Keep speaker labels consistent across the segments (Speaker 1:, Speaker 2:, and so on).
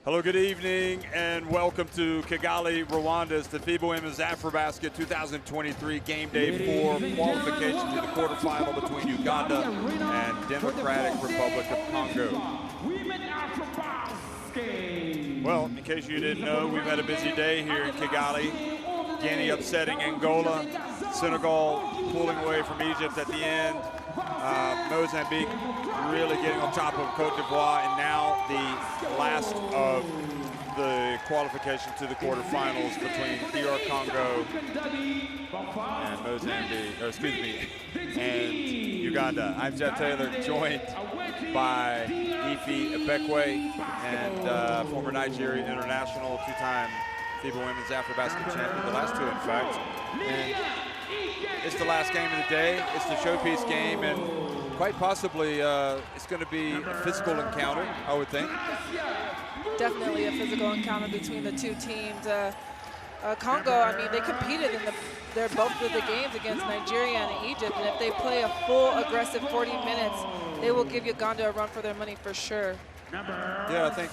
Speaker 1: Hello, good evening, and welcome to Kigali, Rwanda. It's the FIBA Women's AfroBasket 2023 Game Day 4 qualification to the quarterfinal between Uganda and Democratic Republic of Congo. Well, in case you didn't know, we've had a busy day here in Kigali. Guinea upsetting Angola, Senegal pulling away from Egypt at the end, Mozambique really getting on top of Cote d'Ivoire, and now the last of the qualification to the quarterfinals between DR Congo and and Uganda. I'm Jeff Taylor, joined by Ife Ebekwe, and former Nigerian international, two-time FIBA Women's AfroBasket champion, the last two in fact. And it's the last game of the day. It's the showpiece game, and quite possibly it's going to be a physical encounter, I would think.
Speaker 2: Definitely a physical encounter between the two teams. Congo, I mean, they competed in both of the games against Nigeria and Egypt, and if they play a full aggressive 40 minutes, they will give Uganda a run for their money for sure.
Speaker 1: Yeah, I think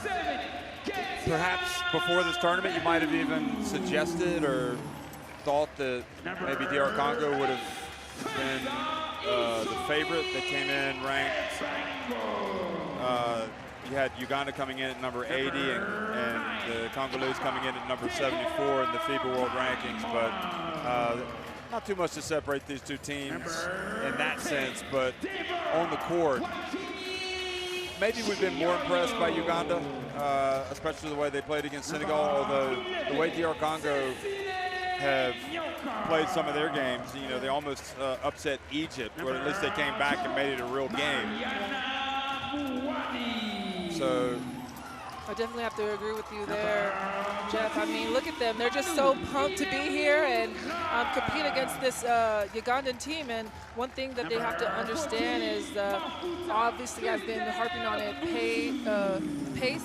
Speaker 1: perhaps before this tournament you might have even suggested or thought that maybe DR Congo would have been the favorite. They came in ranked. You had Uganda coming in at number 80 and the Congolese coming in at number 74 in the FIBA World Rankings, but not too much to separate these two teams in that sense. But on the court, maybe we've been more impressed by Uganda, especially the way they played against Senegal, although the way DR Congo have played some of their games, you know, they almost upset Egypt, or at least they came back and made it a real game. So
Speaker 2: I definitely have to agree with you there, Jeff. I mean, look at them. They're just so pumped to be here and compete against this Ugandan team. And one thing that they have to understand is, obviously I've been harping on it, pace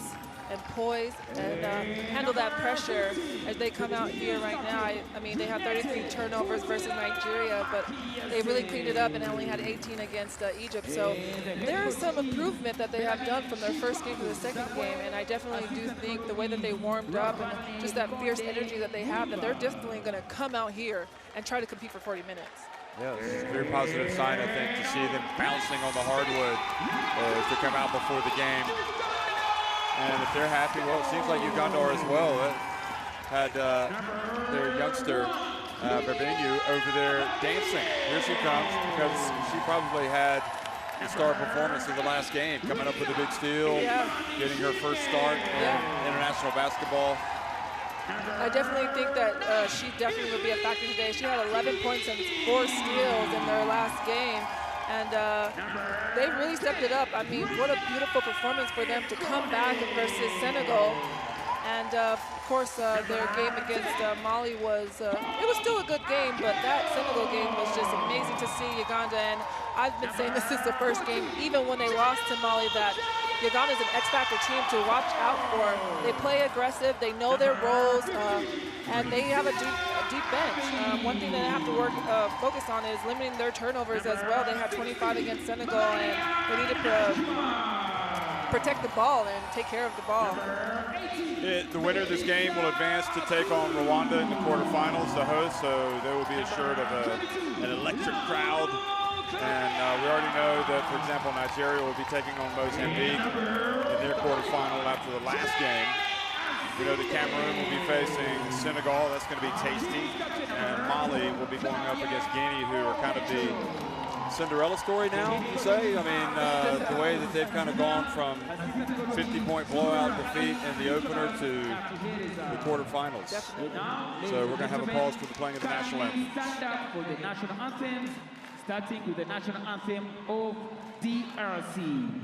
Speaker 2: and poise and handle that pressure as they come out here right now. I mean, they have 33 turnovers versus Nigeria, but they really cleaned it up and only had 18 against Egypt. So there is some improvement that they have done from their first game to the second game, and I definitely do think the way that they warmed up and just that fierce energy that they have, that they're definitely going to come out here and try to compete for 40 minutes.
Speaker 1: yeah, it's a very positive sign, I think, to see them bouncing on the hardwood as they come out before the game. And if they're happy, well, it seems like Uganda are as well. Had their youngster, Bebenyu, over there dancing. Here she comes, because she probably had the star performance of the last game, coming up with a big steal, getting her first start in international basketball.
Speaker 2: I definitely think that she definitely would be a factor today. She had 11 points and 4 steals in their last game. And they really stepped it up. I mean, what a beautiful performance for them to come back versus Senegal. And of course, their game against Mali was, it was still a good game, but that Senegal game was just amazing to see Uganda. And I've been saying this since the first game, even when they lost to Mali, that Uganda is an X-factor team to watch out for. They play aggressive, they know their roles, and they have a deep bench. One thing that they have to focus on is limiting their turnovers as well. They had 25 against Senegal, and they need to protect the ball and take care of the ball.
Speaker 1: The winner of this game will advance to take on Rwanda in the quarterfinals, the host, so they will be assured of an electric crowd. And we already know that, for example, Nigeria will be taking on Mozambique in their quarterfinal after the last game. We know that Cameroon will be facing Senegal. That's going to be tasty. And Mali will be going up against Guinea, who are kind of the Cinderella story now, you say? I mean, the way that they've kind of gone from 50-point blowout defeat in the opener to the quarterfinals. So we're going to have a pause for the playing of the national anthem.
Speaker 3: Stand up for the national anthem, starting with the national anthem of DRC.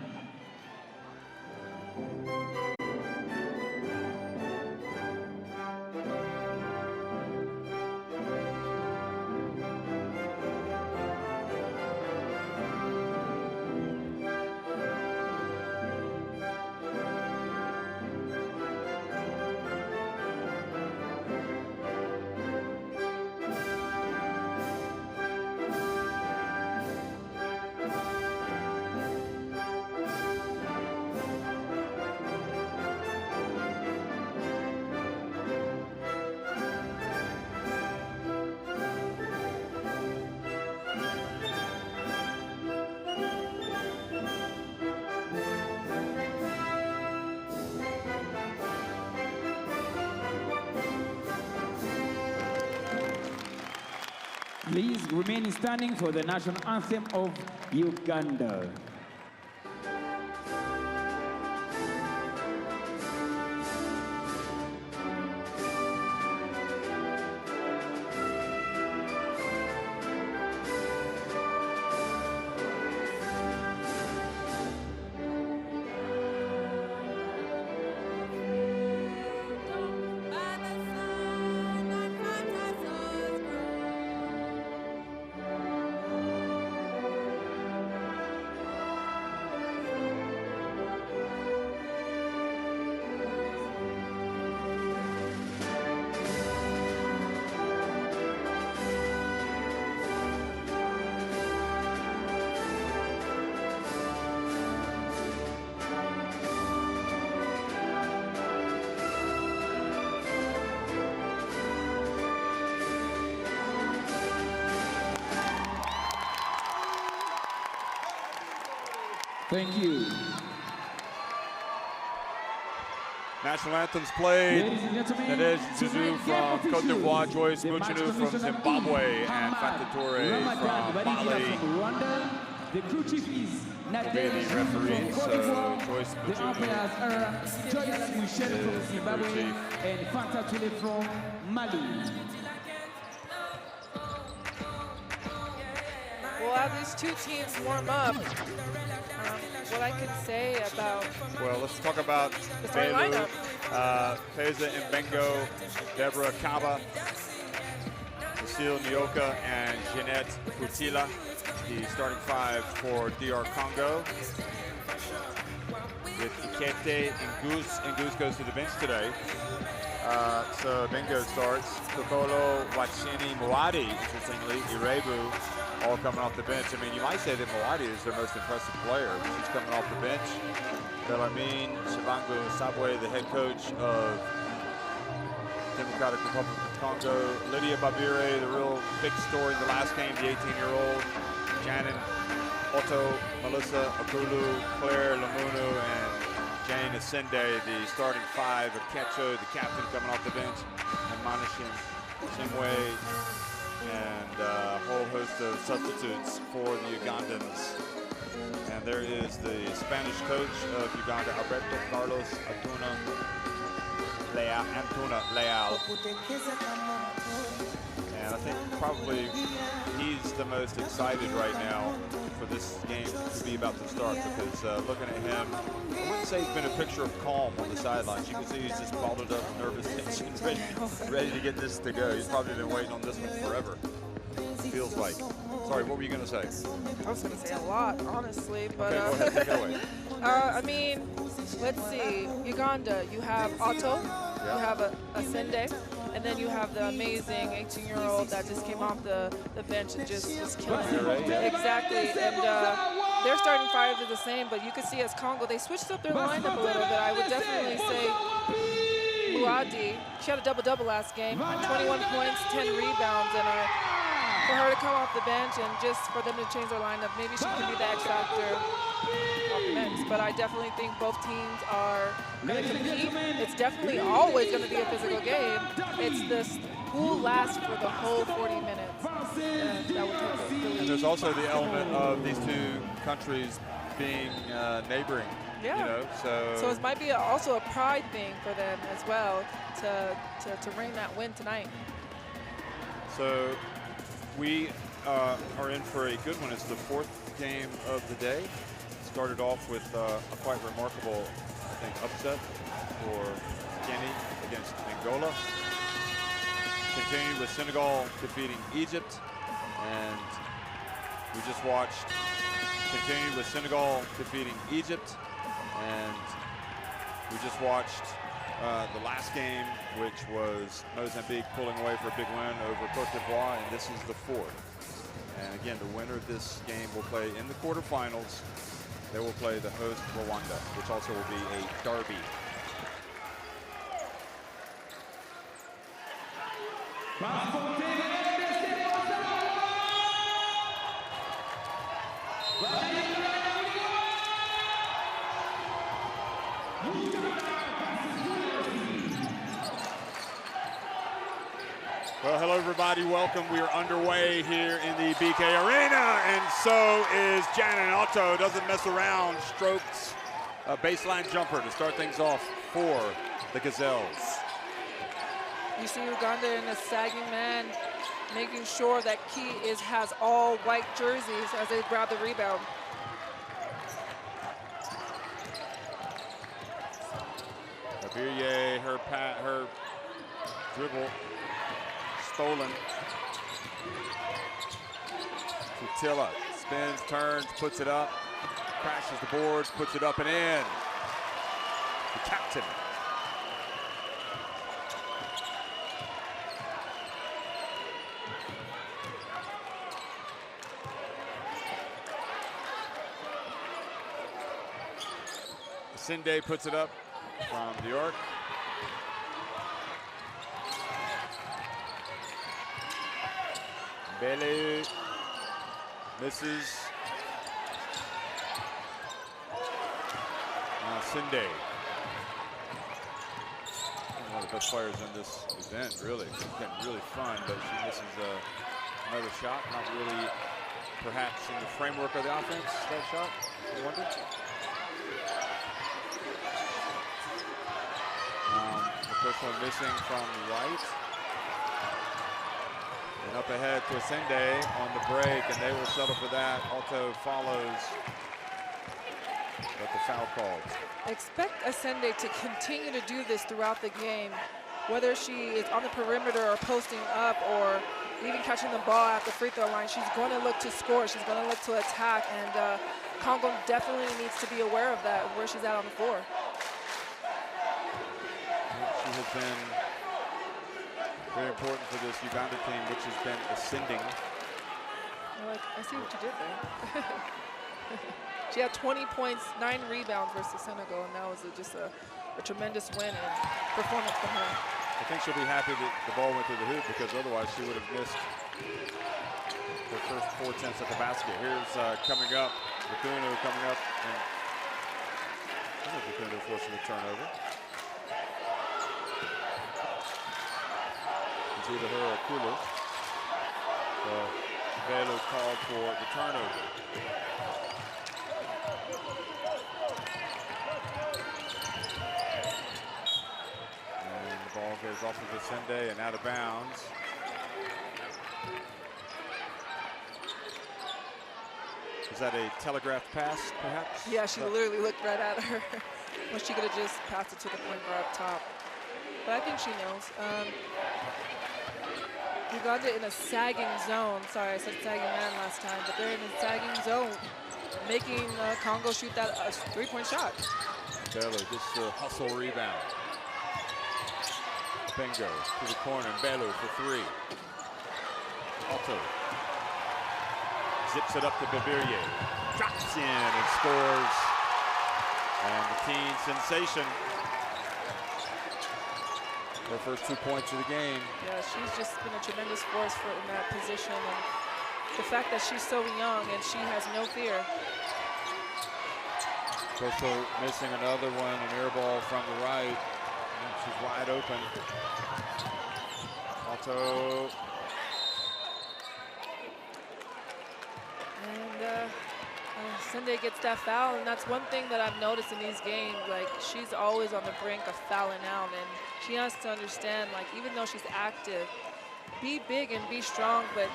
Speaker 3: Please remain standing for the national anthem of Uganda. Thank you.
Speaker 1: National anthems played.
Speaker 3: Ladies and gentlemen,
Speaker 1: Nadej Zizou from Cote d'Ivoire, Joyce
Speaker 3: the match
Speaker 1: Muchinu from
Speaker 3: officials
Speaker 1: Zimbabwe, and
Speaker 3: Muhammad
Speaker 1: Fatou Touré
Speaker 3: Ramadan
Speaker 1: from
Speaker 3: Badibia
Speaker 1: Mali
Speaker 3: from Rwanda. The crew chief is
Speaker 1: will be
Speaker 3: Nadej
Speaker 1: the referees.
Speaker 3: from Cote
Speaker 1: So
Speaker 3: d'Ivoire.
Speaker 1: Joyce
Speaker 3: The
Speaker 1: Muchinu
Speaker 3: umpires are Joyce Michel from Zimbabwe and Fatou Touré from Mali.
Speaker 2: Well, as these two teams warm up, what I can say about
Speaker 1: Well, let's talk about
Speaker 2: the starting
Speaker 1: Belu,
Speaker 2: lineup.
Speaker 1: Feza Mbengo, Deborah Kaba, Cecile Nyoka, and Jeanette Kutila, the starting five for DR Congo. With Ikete and Goose goes to the bench today. So Bengo starts. Kokolo, Wachini, Mwadi, interestingly, Irebu, all coming off the bench. I mean, you might say that Mwadi is their most impressive player. She's coming off the bench. Bellarmine Shivangu Sabwe, the head coach of Democratic Republic of Congo. Lydia Babire, the real big story in the last game, the 18-year-old. Janin, Otto, Melissa Akulu, Claire Lamunu, and Jane Asende, the starting five of Ketcho, the captain coming off the bench, and Manishin Simwe, and a whole host of substitutes for the Ugandans. And there is the Spanish coach of Uganda, Alberto Carlos Antuna Leal. And I think probably he's the most excited right now for this game to be about to start, because looking at him, I wouldn't say he's been a picture of calm on the sidelines. You can see he's just bottled up, nervous tension, ready to get this to go. He's probably been waiting on this one forever, feels like. Sorry, what were you going to say?
Speaker 2: I was going to say a lot, honestly, but
Speaker 1: okay, go ahead, take it away.
Speaker 2: I mean, let's see. Uganda, you have Otto, you have Asende, and then you have the amazing 18-year-old that just came off the bench and just was killing it.
Speaker 1: Right, yeah.
Speaker 2: Exactly, and their starting five are the same, but you can see as Congo, they switched up their lineup a little bit. I would definitely say Muadi, she had a double-double last game, 21 points, 10 rebounds, and for her to come off the bench and just for them to change their lineup, maybe she can be the X factor off the bench. But I definitely think both teams are going to compete. It's definitely always going to be a physical game. It's this who lasts for the whole 40 minutes. That would take it.
Speaker 1: And there's also the element of these two countries being neighboring.
Speaker 2: Yeah.
Speaker 1: You know, so
Speaker 2: it might be also a pride thing for them as well to ring that win tonight.
Speaker 1: So we are in for a good one. It's the fourth game of the day. Started off with a quite remarkable, I think, upset for Guinea against Angola. Continued with Senegal defeating Egypt, and we just watched. Continued with Senegal defeating Egypt, and we just watched the last game, which was Mozambique pulling away for a big win over Cote d'Ivoire, and this is the fourth. And again, the winner of this game will play in the quarterfinals. They will play the host Rwanda, which also will be a derby. Well, hello everybody, welcome. We are underway here in the BK Arena, and so is Janet Otto. Doesn't mess around, strokes a baseline jumper to start things off for the Gazelles.
Speaker 2: You see Uganda in a sagging man, making sure that Key has all white jerseys as they grab the rebound.
Speaker 1: Abirye, her dribble stolen. Futilla spins, turns, puts it up, crashes the boards, puts it up and in. The captain. Sinde puts it up from New York. Bele misses. Now Sinde. One of the best players in this event, really. It's getting really fun, but she misses another shot. Not really, perhaps, in the framework of the offense, that shot, I wonder. The first one missing from the right. And up ahead to Sinde on the break, and they will settle for that. Alto follows, but the foul called.
Speaker 2: Expect Asende to continue to do this throughout the game, whether she is on the perimeter or posting up or even catching the ball at the free throw line. She's going to look to score. She's going to look to attack, and Congo definitely needs to be aware of that, where she's at on the floor.
Speaker 1: She has been very important for this Uganda team, which has been ascending.
Speaker 2: Like, I see what you did there. She had 20 points, 9 rebounds versus Senegal, and that was just a tremendous win and performance from her.
Speaker 1: I think she'll be happy that the ball went through the hoop, because otherwise she would have missed her first 4 attempts at the basket. Here's coming up, Bethune coming up, and I think Bethune forcing the turnover. It's either her or Kulu. So Velu called for the turnover. Ball goes off of Asende and out of bounds. Is that a telegraphed pass, perhaps?
Speaker 2: Yeah, she literally looked right at her when she could have just passed it to the point guard up top. But I think she knows. Uganda in a sagging zone. Sorry, I said sagging man last time, but they're in a sagging zone, making Congo shoot that 3-point shot.
Speaker 1: Bello gets the hustle rebound. Bingo to the corner, and Bello for 3. Alto zips it up to Bebirye, drops in and scores. And the teen sensation, her first 2 points of the game.
Speaker 2: Yeah, she's just been a tremendous force in that position, and the fact that she's so young and she has no fear.
Speaker 1: Coastal missing another one, an air ball from the right. She's wide open. Alto.
Speaker 2: And Sinde gets that foul, and that's one thing that I've noticed in these games. Like, she's always on the brink of fouling out, and she has to understand, like, even though she's active, be big and be strong, but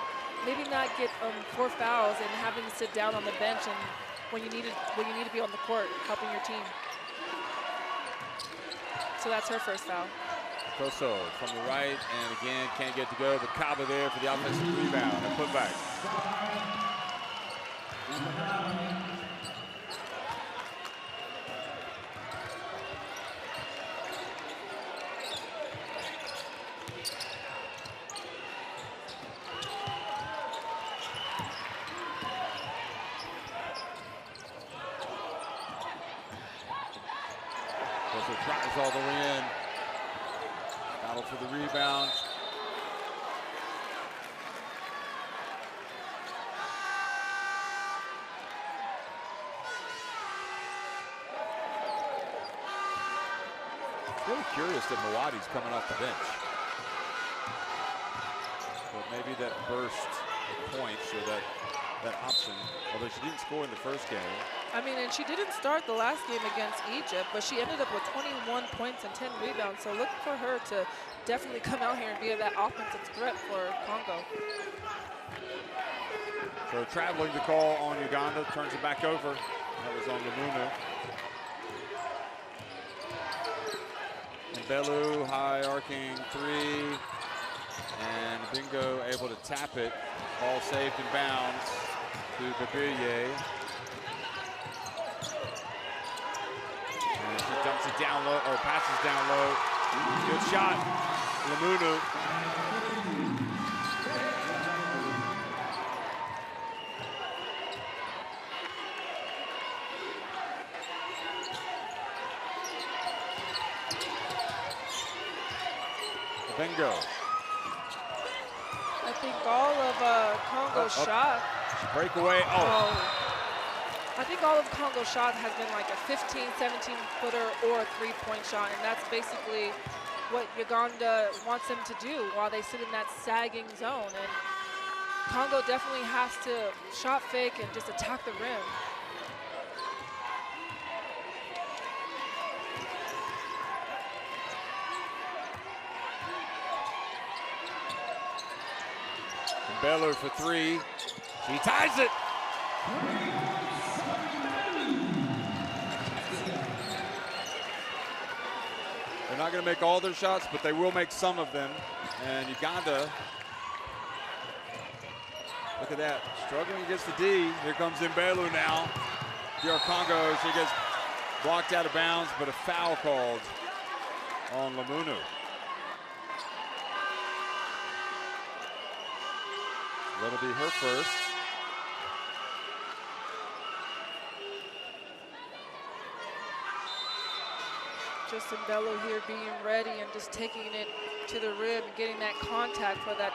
Speaker 2: maybe not get 4 fouls and having to sit down on the bench and when you need to be on the court helping your team. So that's her first foul.
Speaker 1: Koso from the right, and again can't get to go, but Kaba there for the offensive rebound and putback. Koso drives all the way in. Battle for the rebound. Really curious that Mawadi's coming off the bench. But maybe that burst of points or that option, although she didn't score in the first game.
Speaker 2: I mean, and she didn't start the last game against Egypt, but she ended up with 21 points and 10 rebounds. So look for her to definitely come out here and be that offensive threat for Congo.
Speaker 1: So traveling the call on Uganda, turns it back over. That was on Lamunu. And Bellu, high arcing three. And Bingo able to tap it. Ball saved in bounds to Babirye. And she dumps it down low, or passes down low. Good shot, Lamunu. Bingo.
Speaker 2: I think all of Congo's shot.
Speaker 1: Breakaway. Oh.
Speaker 2: I think all of Congo's shot has been like a 15, 17 footer or a 3-point shot, and that's basically what Uganda wants them to do while they sit in that sagging zone. And Congo definitely has to shot fake and just attack the rim.
Speaker 1: Bellu for three. She ties it. They're not going to make all their shots, but they will make some of them. And Uganda, look at that, struggling against the D. Here comes Mbelu now. DR Congo, she gets blocked out of bounds, but a foul called on Lamunu. That'll be her first.
Speaker 2: Just Mbelu here being ready and just taking it to the rim and getting that contact for her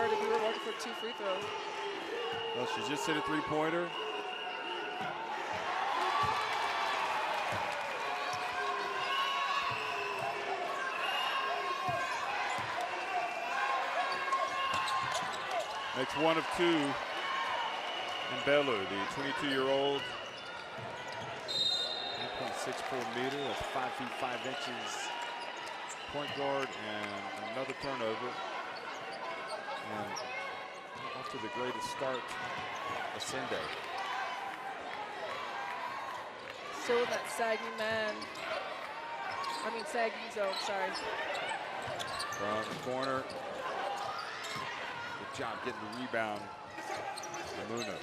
Speaker 2: to be rewarded for 2 free throws.
Speaker 1: Well, she just hit a 3-pointer. Makes 1 of 2. Mbelu, the 22-year-old, 1.64 meter, that's 5 feet 5 inches. Point guard, and another turnover. And off to the greatest start, Asende.
Speaker 2: Still in that sagging sagging zone, sorry.
Speaker 1: From the corner. Good job getting the rebound. Lamunu.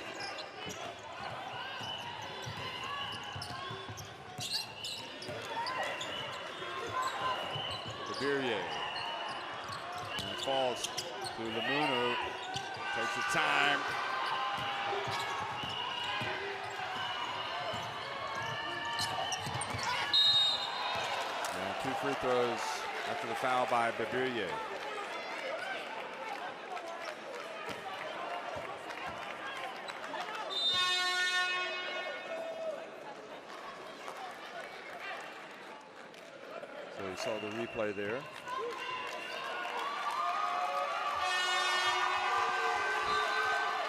Speaker 1: Babirye. And it falls to Lamunu. Takes the time. And 2 free throws after the foul by Babirye. So you saw the replay there.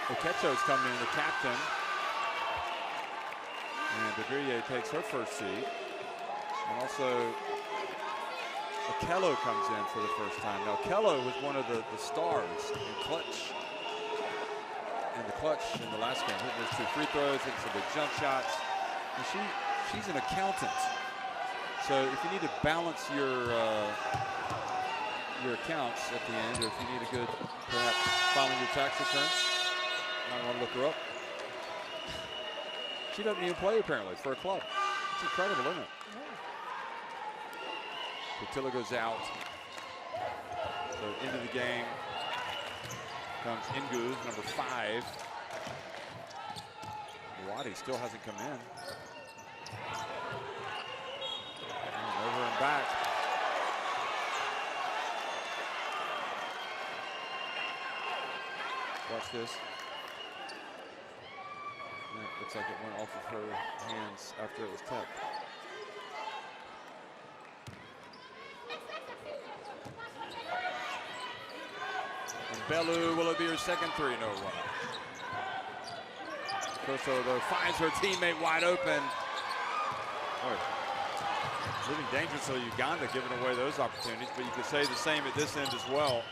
Speaker 1: Okecho's coming in, the captain. And Babirye takes her first seat. And also, Okello comes in for the first time. Now, Okello was one of the stars in clutch. In the clutch in the last game, hitting those 2 free throws, hitting some big jump shots. And she's an accountant. So if you need to balance your accounts at the end, or if you need a good, perhaps filing your tax returns, you might want to look her up. She doesn't even play apparently for a club. It's incredible, isn't it? Patilla goes out. So into the game comes Ingu, number 5. Wadi still hasn't come in. Over and back. Watch this. And it looks like it went off of her hands after it was tapped. Bellu, will it be her second three? No, it won't. Koso, though, finds her teammate wide open. Boy, moving dangerously, Uganda giving away those opportunities, but you could say the same at this end as well.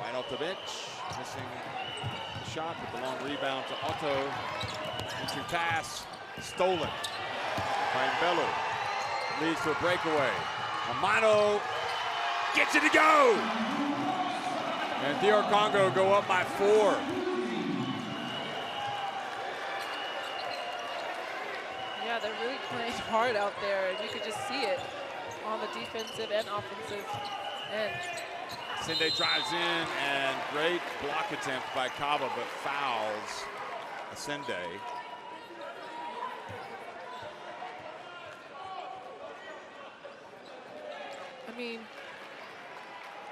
Speaker 1: Right off the bench, missing the shot with the long rebound to Otto. Entry pass, stolen by Bellu. Leads to a breakaway. Amano gets it to go! And DR Congo go up by 4.
Speaker 2: Yeah, they're really playing hard out there, and you could just see it on the defensive and offensive end.
Speaker 1: Sende drives in, and great block attempt by Kaba, but fouls Sende.
Speaker 2: I mean,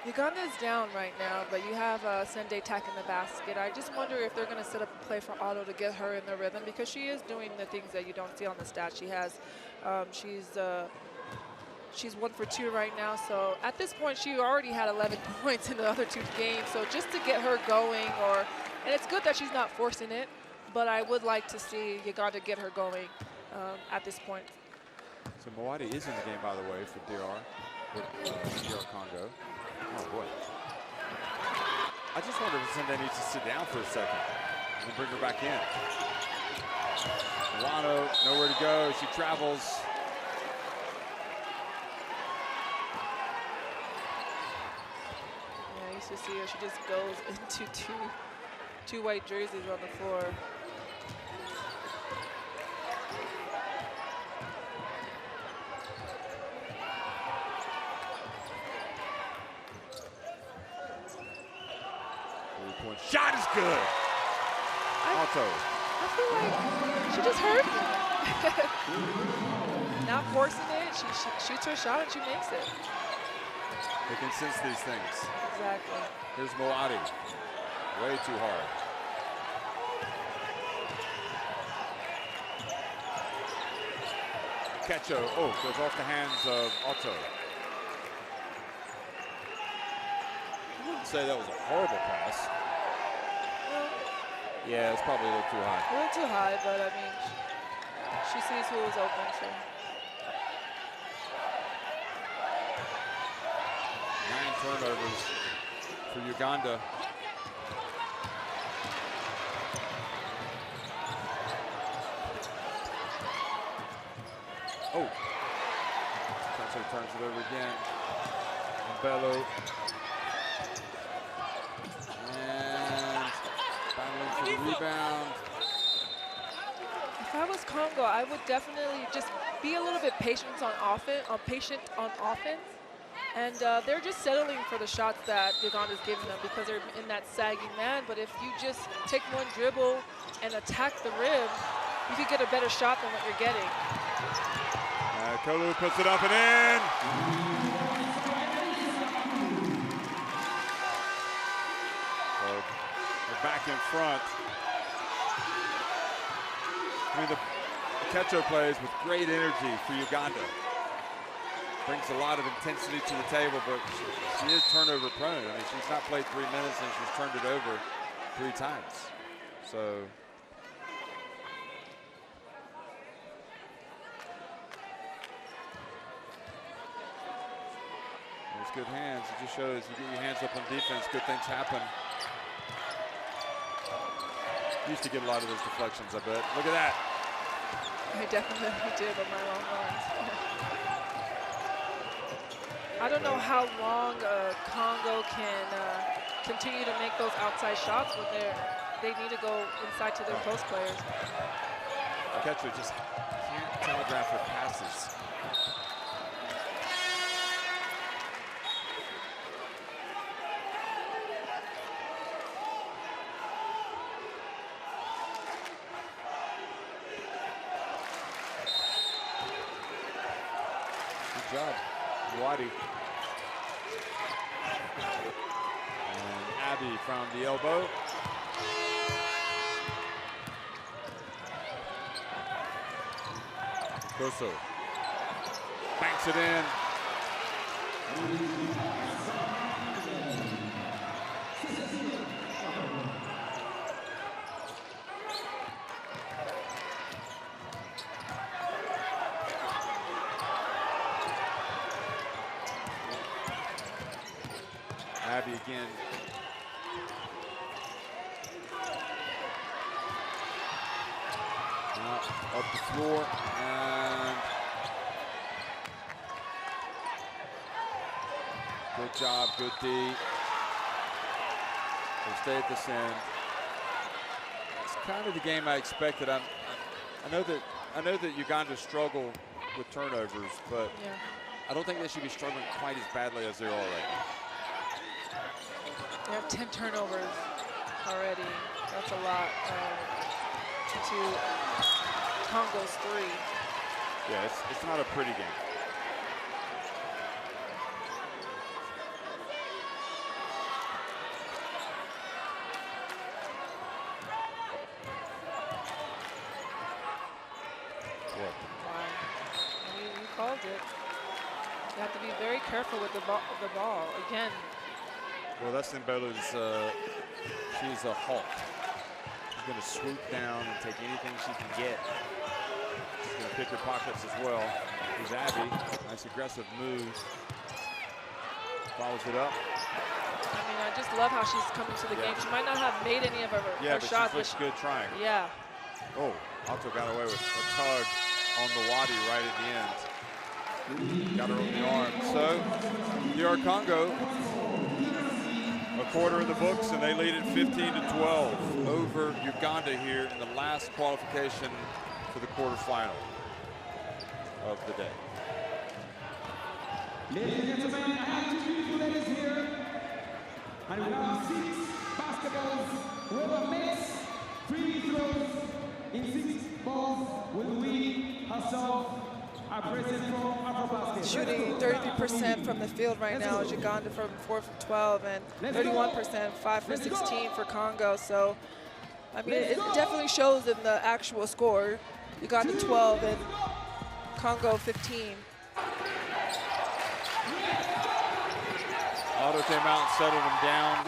Speaker 2: Uganda is down right now, but you have Sende attacking the basket. I just wonder if they're going to set up a play for Otto to get her in the rhythm, because she is doing the things that you don't see on the stat. She has, she's 1 for 2 right now. So at this point, she already had 11 points in the other 2 games. So just to get her going, and it's good that she's not forcing it, but I would like to see Uganda get her going at this point.
Speaker 1: So Moati is in the game, by the way, for DR Congo. Oh boy. I just wonder if Sende needs to sit down for a second and bring her back in. Milano, nowhere to go. She travels.
Speaker 2: Yeah, I used to see her. She just goes into two white jerseys on the floor.
Speaker 1: Shot is good. Otto.
Speaker 2: I feel like she just hurt me. Not forcing it, she shoots her shot and she makes it.
Speaker 1: They can sense these things.
Speaker 2: Exactly.
Speaker 1: Here's Moati. Way too hard. Kecho, goes off the hands of Otto. I wouldn't say that was a horrible pass. Yeah, it's probably a little too high.
Speaker 2: A little too high, but I mean, she sees who was open, so.
Speaker 1: 9 turnovers for Uganda. Oh, Chacho turns it over again. And Bellu. For the rebound.
Speaker 2: If I was Congo, I would definitely just be a little bit patient on offense, and they're just settling for the shots that Uganda's giving them because they're in that sagging man. But if you just take one dribble and attack the rim, you could get a better shot than what you're getting.
Speaker 1: Kolu puts it up and in. Back in front. I mean, the Kecho plays with great energy for Uganda. Brings a lot of intensity to the table, but she is turnover prone. I mean, she's not played 3 minutes and she's turned it over 3 times. So. There's good hands. It just shows you get your hands up on defense, good things happen. Used to get a lot of those deflections, I bet. Look at that.
Speaker 2: I definitely did on my long runs. I don't know how long Congo can continue to make those outside shots when they need to go inside to their post players.
Speaker 1: Ketcher just can't telegraph her passes. Good job, Wadi. And Abby from the elbow. Koso banks it in. Abby again. Up the floor, and good job, good D. We'll stay at this end. It's kind of the game I expected. I know that Uganda struggle with turnovers, but
Speaker 2: yeah.
Speaker 1: I don't think they should be struggling quite as badly as they are right now.
Speaker 2: They have 10 turnovers already. That's a lot to Congo's 3.
Speaker 1: Yeah, it's not a pretty game. What?
Speaker 2: Wow. You called it. You have to be very careful with the ball. Again.
Speaker 1: Well, that's Mbelu's, she's a hawk. She's going to swoop down and take anything she can get. She's going to pick her pockets as well. Here's Abby. Nice aggressive move. Follows it up.
Speaker 2: I mean, I just love how she's coming to the game. She might not have made any of her shots.
Speaker 1: Yeah, but she looks good trying.
Speaker 2: Yeah.
Speaker 1: Oh, Alto got away with a tug on the Wadi right at the end. Got her on the arm. So, DR Congo, a quarter of the books, and they lead it 15-12 over Uganda here in the last qualification for the quarterfinal of the day.
Speaker 3: Ladies and gentlemen, I have two beautiful ladies here. And we have 6 basketballs, rubber mitts, 3 throws in 6 balls with Winnie herself. Our president from AfroBasket.
Speaker 2: Shooting 33% from the field right now is Uganda from 4 for 12 and 31%, 5 for 16 for Congo. So, I mean, it definitely shows in the actual score. Uganda 12 and Congo 15.
Speaker 1: Otto came out and settled them down.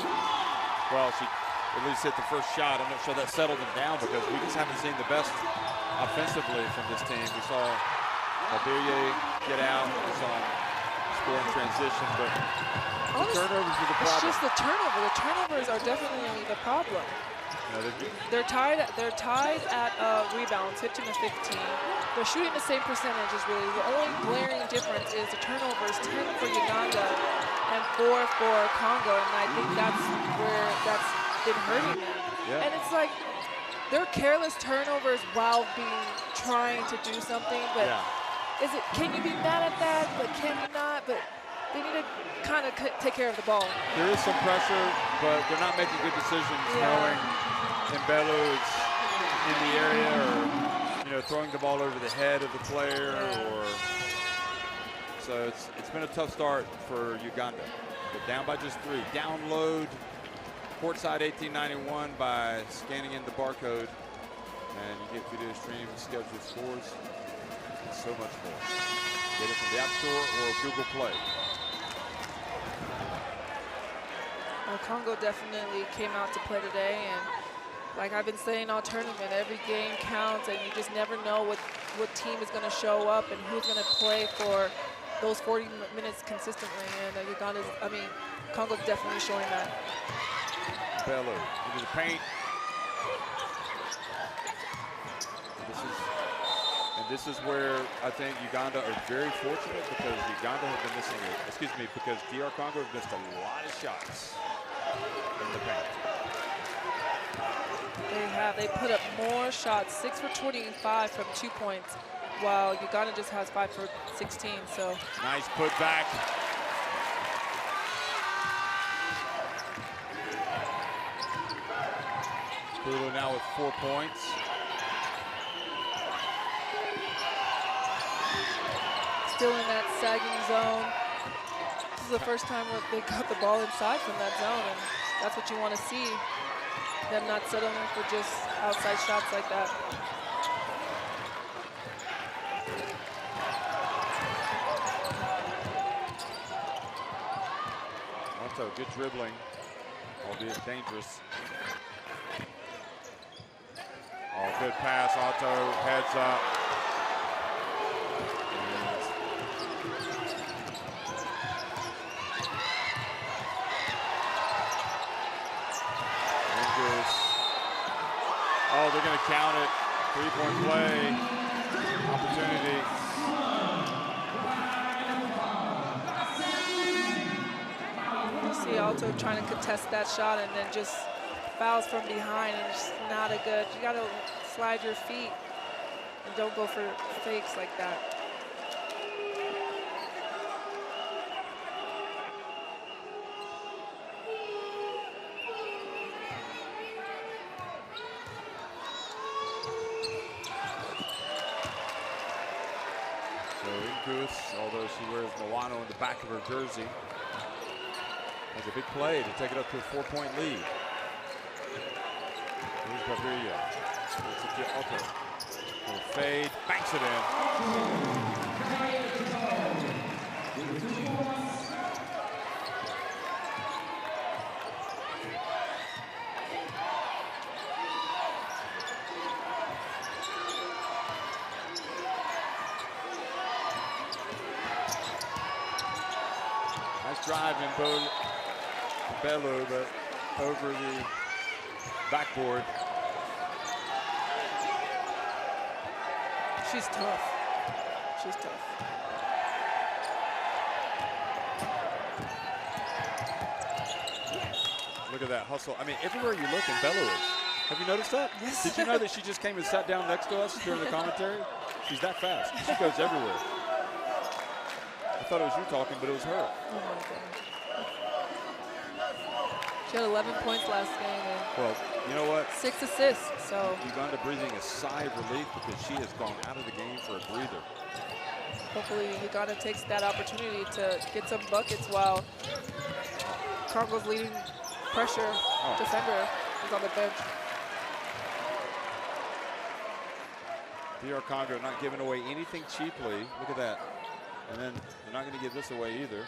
Speaker 1: Well, she at least hit the first shot. I'm not sure that settled them down because we just haven't seen the best offensively from this team. We saw Abirye get out, we saw him score in transition, but the turnovers are the problem.
Speaker 2: It's just the turnover. The turnovers are definitely the problem. They're tied at rebounds, 15 to 15. They're shooting the same percentages, really. The only glaring difference is the turnovers, 10 for Uganda and 4 for Congo, and I think that's where that's been hurting them.
Speaker 1: Yeah. And
Speaker 2: it's like they're careless turnovers while trying to do something, but can you be mad at that? But can you not? But they need to kind of take care of the ball.
Speaker 1: There is some pressure, but they're not making good decisions knowing Mbelu is in the area or, throwing the ball over the head of the player. So it's been a tough start for Uganda. But down by just 3. Download courtside 1891 by scanning in the barcode. And you get video stream, scheduled scores, and so much more. Get it from the App Store or Google Play.
Speaker 2: Well, Congo definitely came out to play today, and like I've been saying all tournament, every game counts, and you just never know what team is going to show up and who's going to play for those 40 minutes consistently. And Congo's definitely showing that.
Speaker 1: Bellu into the paint. This is where I think Uganda are very fortunate because Uganda have been missing because DR Congo have missed a lot of shots in the paint.
Speaker 2: They put up more shots, 6 for 25 from 2 points, while Uganda just has 5 for 16, so.
Speaker 1: Nice put back. Kulu now with 4 points.
Speaker 2: Still in that sagging zone. This is the first time where they got the ball inside from that zone, and that's what you want to see. Them not settling for just outside shots like that.
Speaker 1: Also, good dribbling, albeit dangerous. Oh, good pass, Otto, heads up. 3-point play opportunity.
Speaker 2: You see Alto trying to contest that shot and then just fouls from behind, and it's not a good. You got to slide your feet and don't go for fakes like that.
Speaker 1: Although she wears Milano in the back of her jersey, has a big play to take it up to a 4-point lead. Here's Gaviria. It's a Alto. Little fade, banks it in. Driving Bello, but over the backboard.
Speaker 2: She's tough. She's tough.
Speaker 1: Look at that hustle. I mean, everywhere you look, and Bello is. Have you noticed that?
Speaker 2: Yes.
Speaker 1: Did you know that she just came and sat down next to us during the commentary? She's that fast. She goes everywhere. I thought it was you talking, but it was her.
Speaker 2: Oh my goodness. She had 11 points last game. And
Speaker 1: well, you know what?
Speaker 2: 6 assists. So
Speaker 1: Uganda breathing a sigh of relief because she has gone out of the game for a breather.
Speaker 2: Hopefully Uganda takes that opportunity to get some buckets while Congo's leading pressure defender is on the bench.
Speaker 1: DR Congo not giving away anything cheaply. Look at that. And then they're not going to give this away either.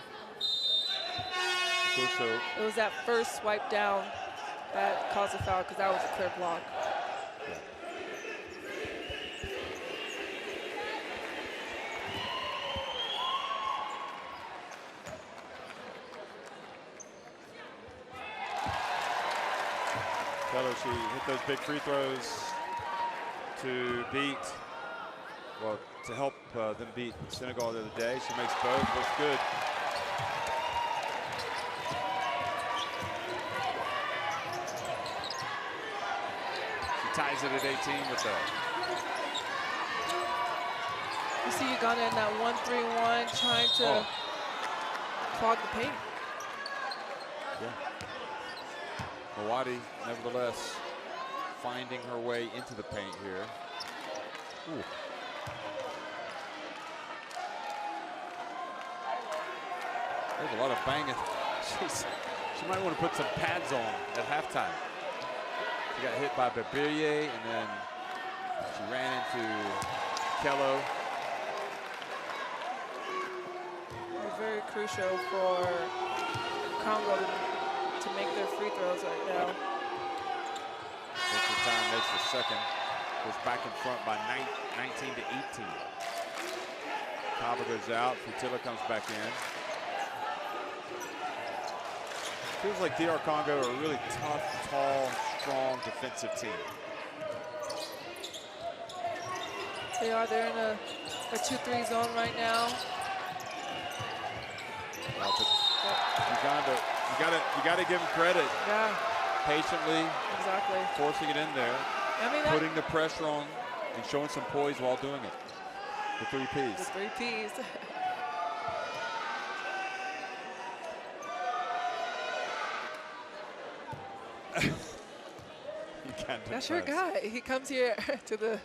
Speaker 2: It was that first swipe down that caused a foul because that was a clear block.
Speaker 1: Yeah. Fellow, she hit those big free throws to beat, well, to help them beat Senegal the other day. She makes both, looks good. She ties it at 18 with that.
Speaker 2: You see Uganda in that 1-3-1 trying to clog the paint.
Speaker 1: Yeah. Mawadi, nevertheless, finding her way into the paint here. Ooh. There's a lot of banging. She might want to put some pads on at halftime. She got hit by Babirier, and then she ran into Kello.
Speaker 2: It's very crucial for Congo to make their free throws right now.
Speaker 1: Takes the time, makes the second. Goes back in front by 19 to 18. Kaba goes out, Futila comes back in. Feels like DR Congo are a really tough, tall, strong defensive team.
Speaker 2: They are. They're in a 2-3 zone right now.
Speaker 1: Well, Uganda, you gotta give them credit.
Speaker 2: Yeah.
Speaker 1: Patiently,
Speaker 2: exactly,
Speaker 1: forcing it in there,
Speaker 2: I mean,
Speaker 1: putting the pressure on, and showing some poise while doing it. The 3 Ps.
Speaker 2: The 3 Ps. That's your guy. He comes here to the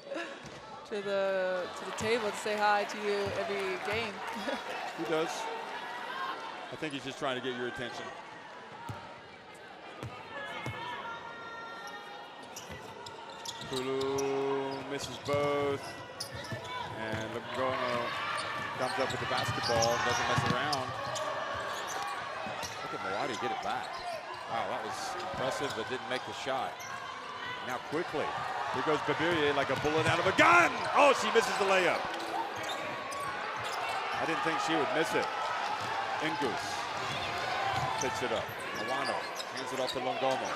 Speaker 2: table to say hi to you every game.
Speaker 1: He does. I think he's just trying to get your attention. Kulu misses both, and Lugono comes up with the basketball, doesn't mess around. Look at Mawadi get it back. Wow, that was impressive, but didn't make the shot. Now quickly, here goes Babirier like a bullet out of a gun. Oh, she misses the layup. I didn't think she would miss it. Ingus picks it up. Milano hands it off to Longomo.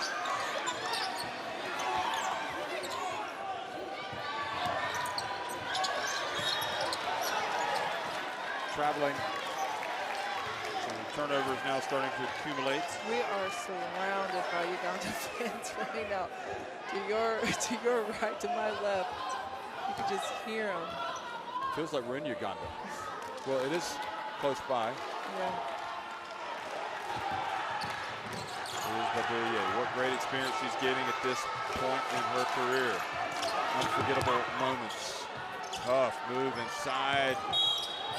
Speaker 1: traveling. So the turnover is now starting to accumulate.
Speaker 2: We are surrounded by Uganda fans right now. To your right, to my left, you can just hear them.
Speaker 1: Feels like we're in Uganda. Well, it is close by.
Speaker 2: Yeah.
Speaker 1: Here's Babouye. What great experience she's getting at this point in her career. Unforgettable moments. Tough move inside.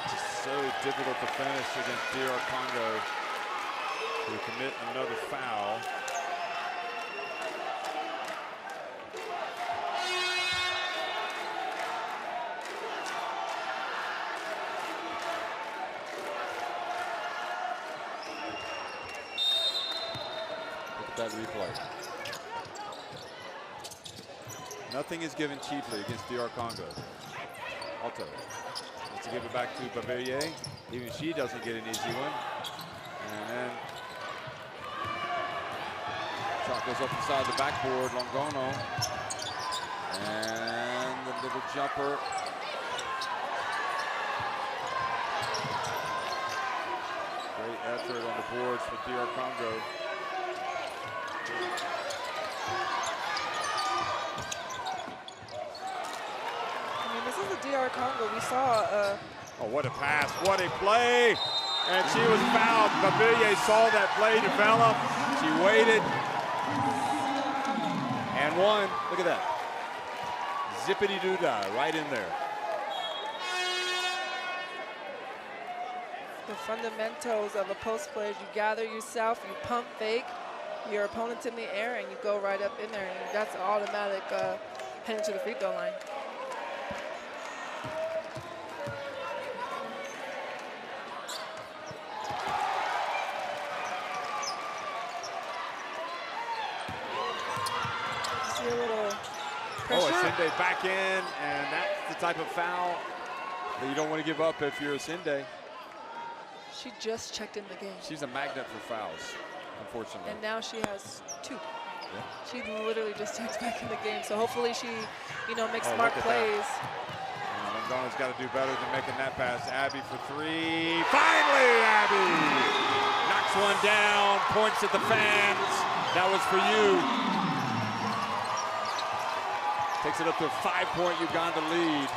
Speaker 1: Just so difficult to finish against DR Congo, who commit another foul. That replay. Nothing is given cheaply against DR Congo. Alto wants to give it back to Babouye. Even she doesn't get an easy one. And then shot goes up inside the backboard. Longono. And the little jumper. Great effort on the boards for DR Congo.
Speaker 2: I mean, this is the DR Congo. We saw.
Speaker 1: Oh, what a pass! What a play! And she was fouled. Babouye saw that play develop. She waited and won. Look at that! Zippity doo dah, right in there.
Speaker 2: The fundamentals of a post play is you gather yourself, you pump fake your opponent's in the air, and you go right up in there, and that's automatic heading to the free throw line. See a little pressure.
Speaker 1: Oh, Asinde back in, and that's the type of foul that you don't want to give up if you're Asinde.
Speaker 2: She just checked in the game.
Speaker 1: She's a magnet for fouls, unfortunately.
Speaker 2: And now she has 2.
Speaker 1: Yeah.
Speaker 2: She literally just checked back in the game. So hopefully she, makes smart plays.
Speaker 1: Longono's got to do better than making that pass. Abby for 3. Finally, Abby knocks one down, points at the fans. That was for you. Takes it up to a 5-point Uganda lead.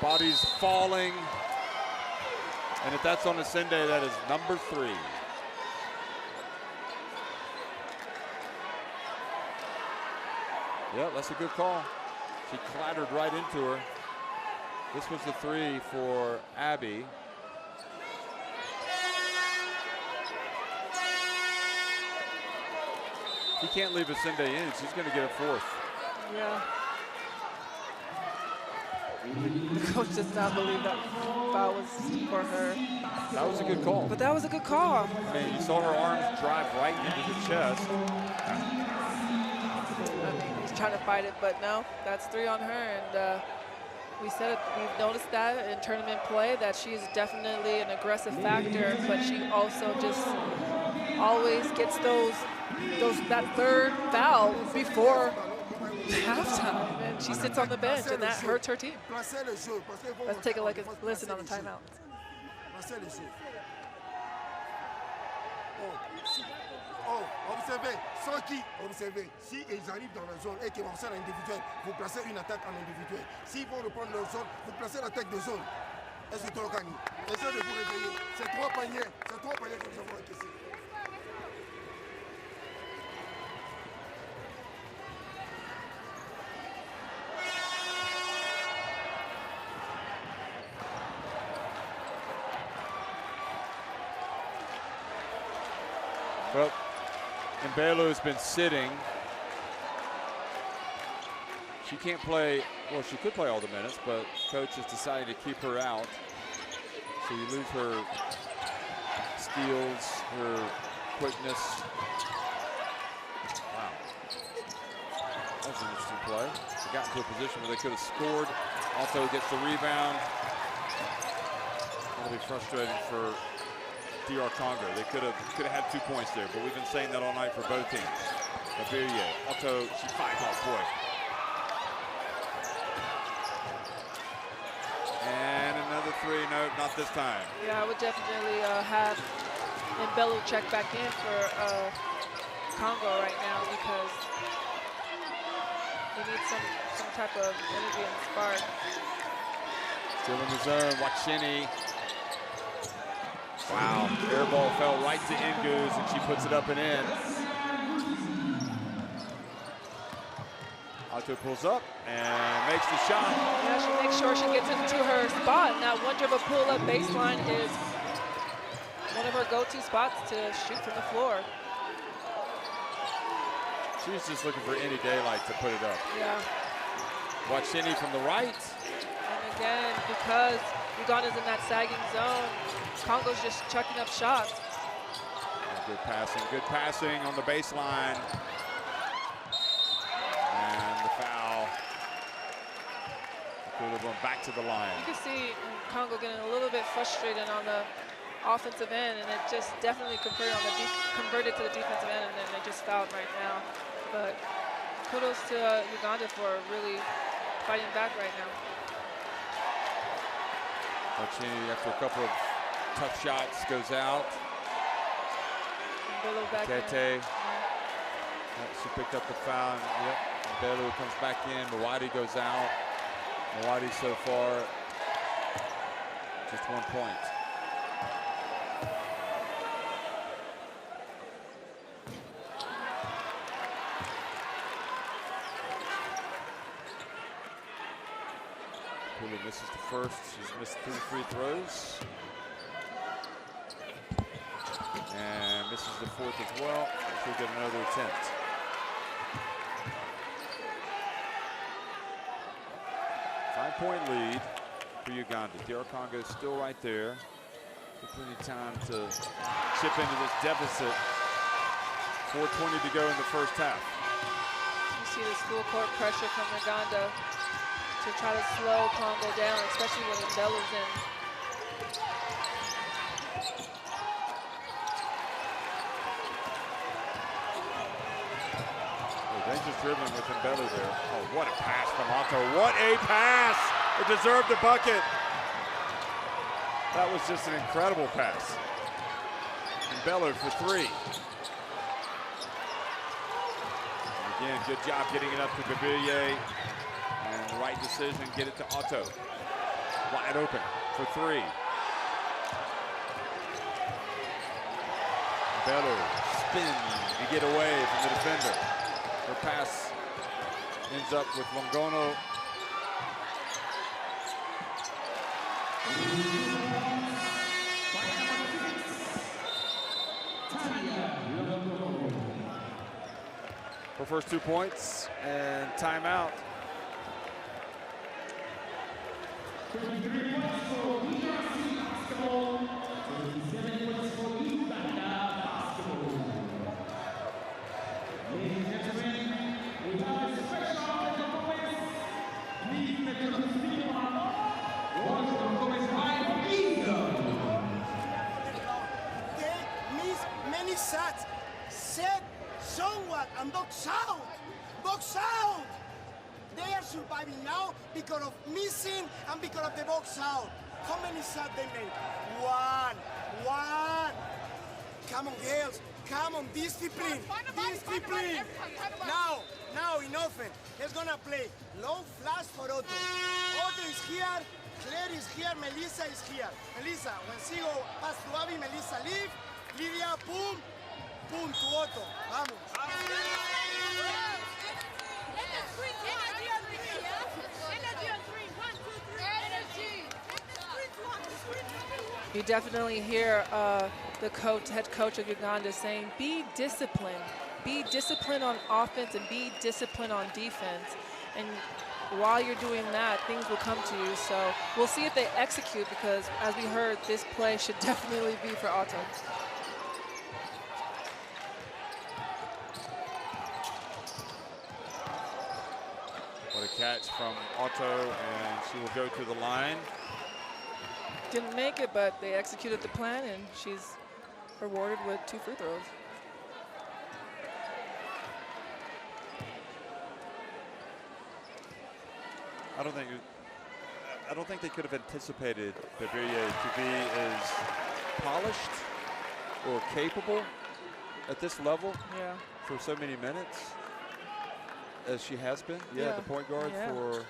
Speaker 1: Bodies falling. And if that's on Asinde, that is number 3. Yeah, that's a good call. She clattered right into her. This was the 3 for Abby. He can't leave Asinde in. She's going to get a 4th.
Speaker 2: Yeah. The coach does not believe that foul was for her.
Speaker 1: That was a good call.
Speaker 2: But that was a good call.
Speaker 1: I mean, you saw her arms drive right into the chest.
Speaker 2: I mean, he's trying to fight it, but no, that's 3 on her. And we said it, we've noticed that in tournament play, that she's definitely an aggressive factor, but she also just always gets that 3rd foul before halftime, and she sits on the bench, and that hurts her team. Let's take a listen on the timeout.
Speaker 4: Observez, sans qui, observez, si ils arrivent dans la zone et qu'ils vont faire l'individuel, vous placez une attaque en individuel. S'ils vont reprendre leur zone, vous placez l'attaque de zone. Est-ce que tu as gagné? Essayez de vous réveiller. C'est 3 paniers que nous avons encaissés.
Speaker 1: Well, Mbelu has been sitting. She can't play, well, she could play all the minutes, but coach has decided to keep her out. So you lose her steals, her quickness. Wow. That was an interesting play. They got into a position where they could have scored. Also gets the rebound. That'll be frustrating for DR Congo. They could have had 2 points there, but we've been saying that all night for both teams. Babouye, Otto, she 5-off boy. And no, not this time.
Speaker 2: Yeah, I would definitely have Mbelu check back in for Congo right now because he needs some type of energy and spark.
Speaker 1: Still in the zone, Wakshini. Wow, air ball fell right to Ngu's and she puts it up and in. Otto pulls up and makes the shot.
Speaker 2: Yeah, she makes sure she gets into her spot. And that one dribble pull-up baseline is one of her go-to spots to shoot from the floor.
Speaker 1: She's just looking for any daylight to put it up.
Speaker 2: Yeah.
Speaker 1: Wakshini from the right.
Speaker 2: And again, because Uganda's in that sagging zone, Congo's just chucking up shots.
Speaker 1: Good passing on the baseline. And the foul. Going back to the line.
Speaker 2: You can see Congo getting a little bit frustrated on the offensive end, and it just definitely converted to the defensive end, and then they just fouled right now. But kudos to Uganda for really fighting back right now.
Speaker 1: Wakshini, after a couple of tough shots, goes out. Kete. She picked up the foul. Yep. Mbelu comes back in. Mawadi goes out. Mawadi so far, just 1 point. Pula misses the first. She's missed 3 free throws. And misses the fourth as well. She'll get another attempt. Five-point lead for Uganda. DR Congo is still right there. Plenty of time to chip into this deficit. 4:20 to go in the first half.
Speaker 2: You see the full court pressure from Uganda to try to slow Congo down, especially when Mbelu's in.
Speaker 1: Dangerous dribbling with Mbelu there. Oh, what a pass from Otto. What a pass! It deserved a bucket. That was just an incredible pass. Mbelu for 3. And again, good job getting it up to Gabille. And the right decision, get it to Otto. Wide open for 3. Mbelu spins to get away from the defender. The pass ends up with Longono. Her first 2 points and timeout.
Speaker 5: Set someone and box out! Box out! They are surviving now because of missing and because of the box out. How many shots they made? One. Come on, girls. Come on, discipline. Discipline. Now in offense. He's gonna play low flash for Otto. Otto is here. Claire is here. Melissa is here. Melissa, when she go pass to Abby, Melissa leave. Lydia, boom. Boom to Otto. Vamos.
Speaker 2: You definitely hear the head coach of Uganda saying, be disciplined. Be disciplined on offense and be disciplined on defense. And while you're doing that, things will come to you. So we'll see if they execute because, as we heard, this play should definitely be for Otto.
Speaker 1: What a catch from Otto, and she will go to the line.
Speaker 2: Didn't make it, but they executed the plan, and she's rewarded with 2 free throws.
Speaker 1: I don't think I don't think they could have anticipated Babirye to be as polished or capable at this level for so many minutes as she has been. The point guard for.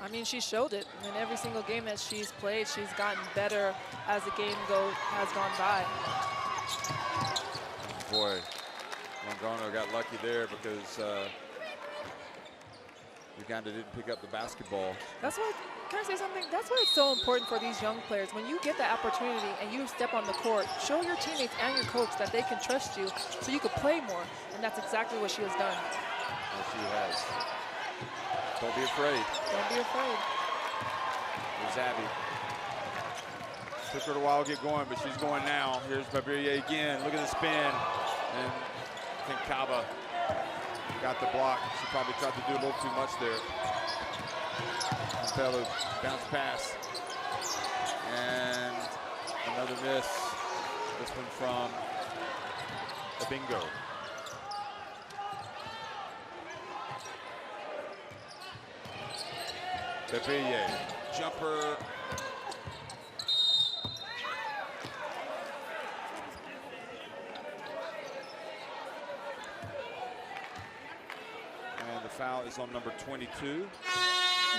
Speaker 2: I mean, she showed it in every single game that she's played. She's gotten better as the game has gone by.
Speaker 1: Boy, Longono got lucky there because Uganda didn't pick up the basketball.
Speaker 2: That's why, can I say something? That's why it's so important for these young players. When you get the opportunity and you step on the court, show your teammates and your coach that they can trust you so you could play more. And that's exactly what she has done.
Speaker 1: Yes, she has. Don't be afraid.
Speaker 2: Don't be afraid.
Speaker 1: There's Abby. Took her a while to get going, but she's going now. Here's Babirye again. Look at the spin. And I think Kaba got the block. She probably tried to do a little too much there. Fellow bounce pass. And another miss. This one from Abingo. Babirye, jumper. And the foul is on number 22.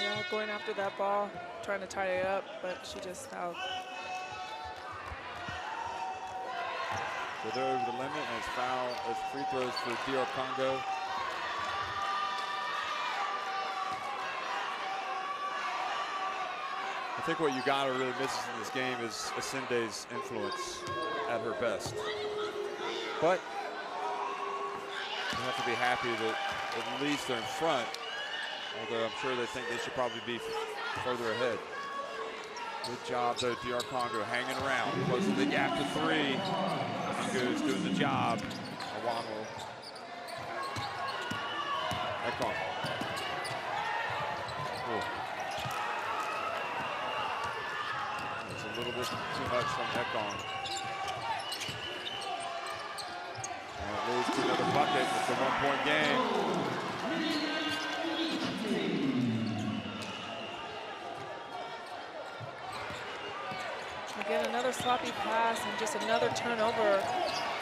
Speaker 2: Yeah, going after that ball, trying to tie it up, but she just fouled.
Speaker 1: So they're over the limit, and it's foul, it's free throws for DR Congo. I think what Uganda really misses in this game is Asende's influence at her best. But you have to be happy that at least they're in front, although I'm sure they think they should probably be further ahead. Good job, though, DR Congo hanging around, closing the gap to three. Congo's doing the job. Awamo. Ekon. It's a little bit too much from Ekon. And it leads to another bucket. It's a one-point game.
Speaker 2: Again, another sloppy pass and just another turnover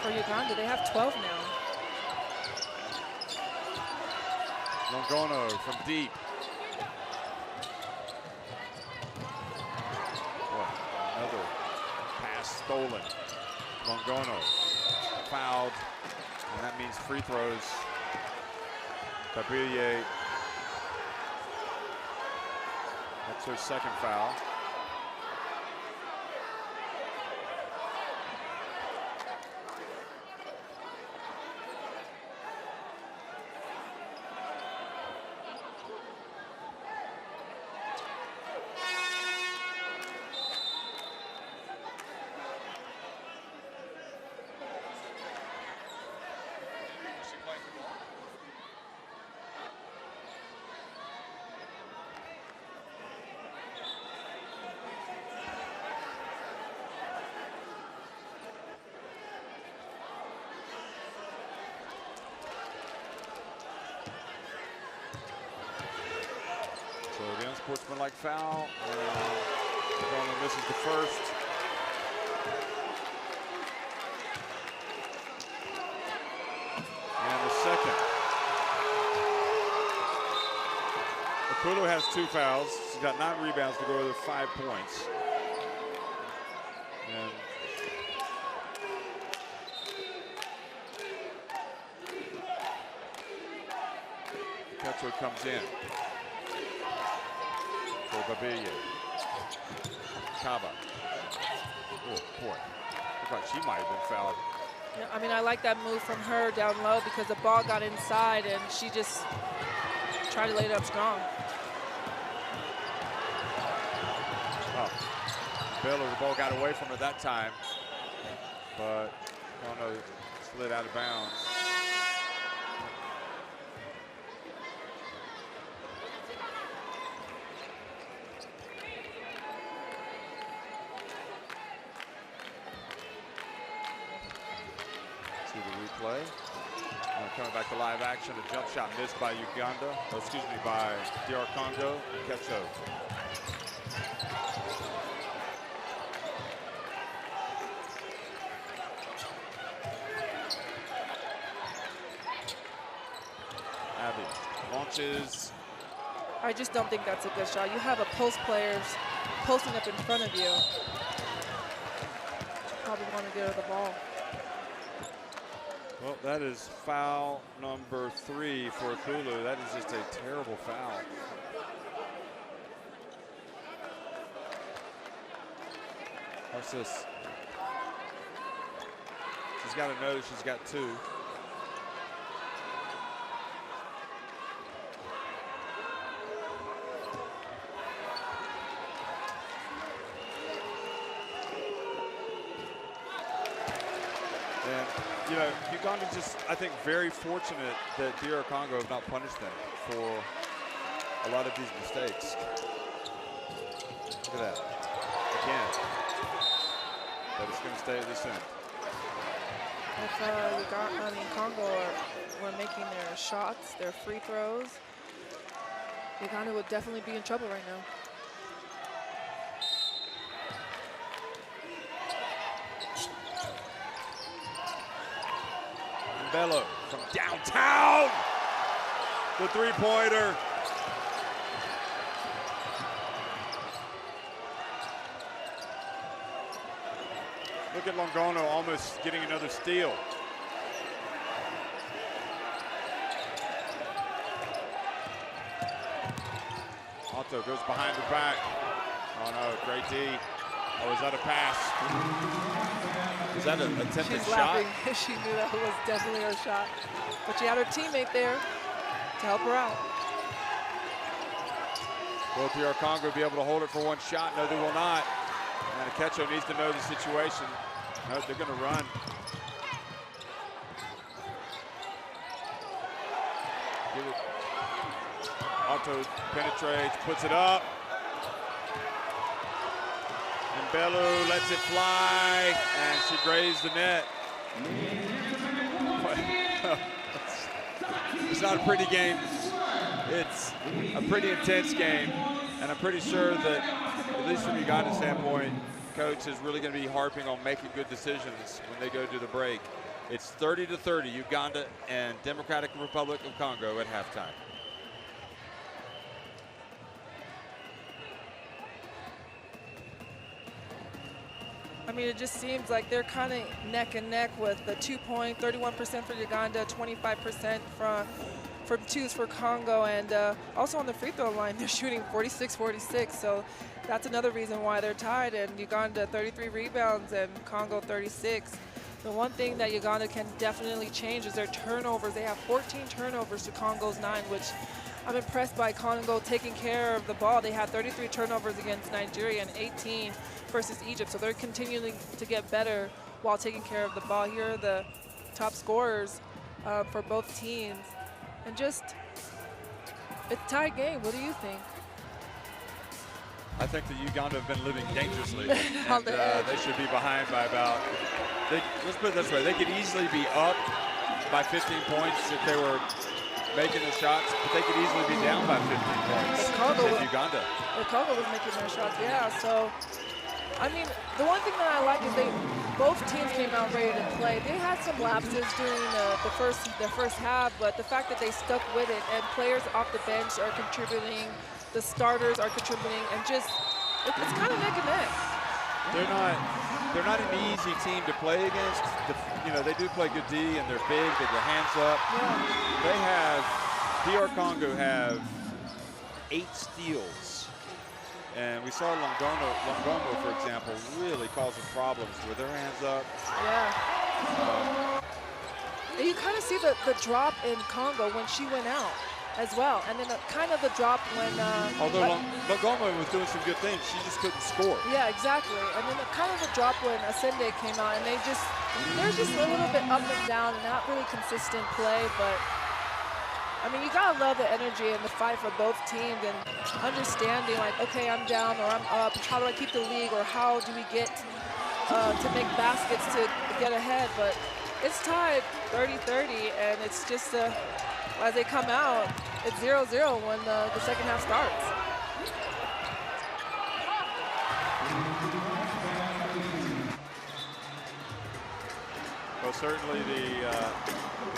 Speaker 2: for Uganda. They have 12 now.
Speaker 1: Longono from deep. Oh, another pass stolen. Longono fouled, and that means free throws. Babirye. That's her second foul. So the unsportsmanlike foul. Longono misses the first. And the second. Akulu has 2 fouls. She's got 9 rebounds to go to 5 points. And Petro comes in. For Babirye. Kaba. Oh, boy. Looks like she might have been fouled.
Speaker 2: Yeah, I mean, I like that move from her down low because the ball got inside and she just tried to lay it up strong.
Speaker 1: Oh. Baylor, the ball got away from her that time, but I don't know, slid out of bounds. See the replay. Coming back to live action, a jump shot missed by Uganda, by DR Congo, and Ketcho. Abby launches.
Speaker 2: I just don't think that's a good shot. You have a post players posting up in front of you. Probably want to get her the ball.
Speaker 1: Well, that is foul number 3 for Kulu. That is just a terrible foul. Watch this. She's got to know she's got 2. And, you know, Uganda just, I think, very fortunate that DR Congo have not punished them for a lot of these mistakes. Look at that. Again. But it's going to stay at this end.
Speaker 2: If Congo were making their shots, their free throws, Uganda would definitely be in trouble right now.
Speaker 1: Bello from downtown. The 3-pointer. Look at Longono almost getting another steal. Otto goes behind the back. Oh no, great D. Oh, is that a pass? Is that an attempted
Speaker 2: She's
Speaker 1: shot?
Speaker 2: laughing. She knew that was definitely her shot. But she had her teammate there to help her out.
Speaker 1: Will PR Congo be able to hold it for one shot? No, they will not. And Akecho needs to know the situation. No, they're going to run. Give it. Otto penetrates, puts it up. And Bellu lets it fly, and she grazed the net. It's not a pretty game. It's a pretty intense game, and I'm pretty sure that, at least from Uganda's standpoint, coach is really going to be harping on making good decisions when they go to the break. It's 30-30, Uganda and Democratic Republic of Congo at halftime.
Speaker 2: I mean, it just seems like they're kind of neck and neck with the 2-point, 31% for Uganda, 25% from twos for Congo, and also on the free throw line, they're shooting 46-46. So that's another reason why they're tied. And Uganda 33 rebounds and Congo 36. The one thing that Uganda can definitely change is their turnovers. They have 14 turnovers to Congo's 9, which I'm impressed by Congo taking care of the ball. They had 33 turnovers against Nigeria and 18 versus Egypt. So they're continuing to get better while taking care of the ball. Here are the top scorers for both teams. And just, it's a tight game. What do you think?
Speaker 1: I think that Uganda have been living dangerously. And they should be behind by about, let's put it this way, they could easily be up by 15 points if they were making the shots, but they could easily be down by 15 points if Uganda.
Speaker 2: If Congo was making their shots, yeah. So, I mean, the one thing that I like is both teams came out ready to play. They had some lapses during the first half, but the fact that they stuck with it and players off the bench are contributing, the starters are contributing, and just it's kind of neck and neck.
Speaker 1: They're not an easy team to play against. They do play good D, and they're big. They get hands up. Yeah. They have DR Congo have 8 steals. And we saw Longomo, for example, really causing problems with their hands up.
Speaker 2: Yeah. And you kind of see the drop in Congo when she went out as well. And then kind of the drop when...
Speaker 1: although Longomo was doing some good things, she just couldn't score.
Speaker 2: Yeah, exactly. And then kind of the drop when Asende came out, and they're just a little bit up and down, not really consistent play, but... I mean, you gotta love the energy and the fight for both teams and understanding, like, okay, I'm down or I'm up. How do I keep the league, or how do we get to make baskets to get ahead? But it's tied 30-30, and it's just as they come out, it's 0-0 when the second half starts.
Speaker 1: certainly the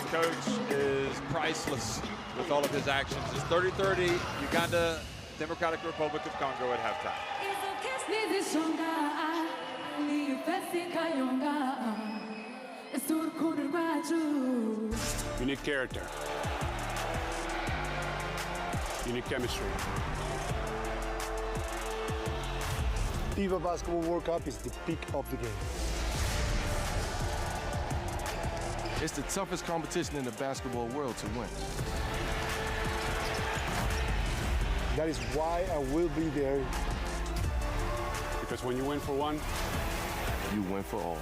Speaker 1: coach is priceless with all of his actions. It's 30-30, Uganda, Democratic Republic of Congo at halftime.
Speaker 6: You need character. You need chemistry.
Speaker 7: FIBA Basketball World Cup is the peak of the game.
Speaker 8: It's the toughest competition in the basketball world to win.
Speaker 7: That is why I will be there.
Speaker 6: Because when you win for one,
Speaker 8: You win for all.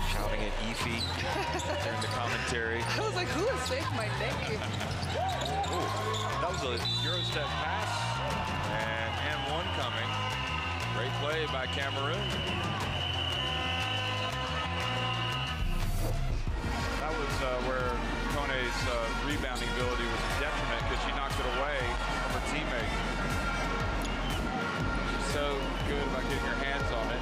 Speaker 9: Shouting at Efi during the commentary.
Speaker 2: I was like, who is saying my name?
Speaker 9: Ooh, that was a Eurostep pass. And M1 coming. Great play by Cameroon.
Speaker 1: That was where Kone's rebounding ability was a detriment because she knocked it away from her teammate. She's so good about getting her hands on it.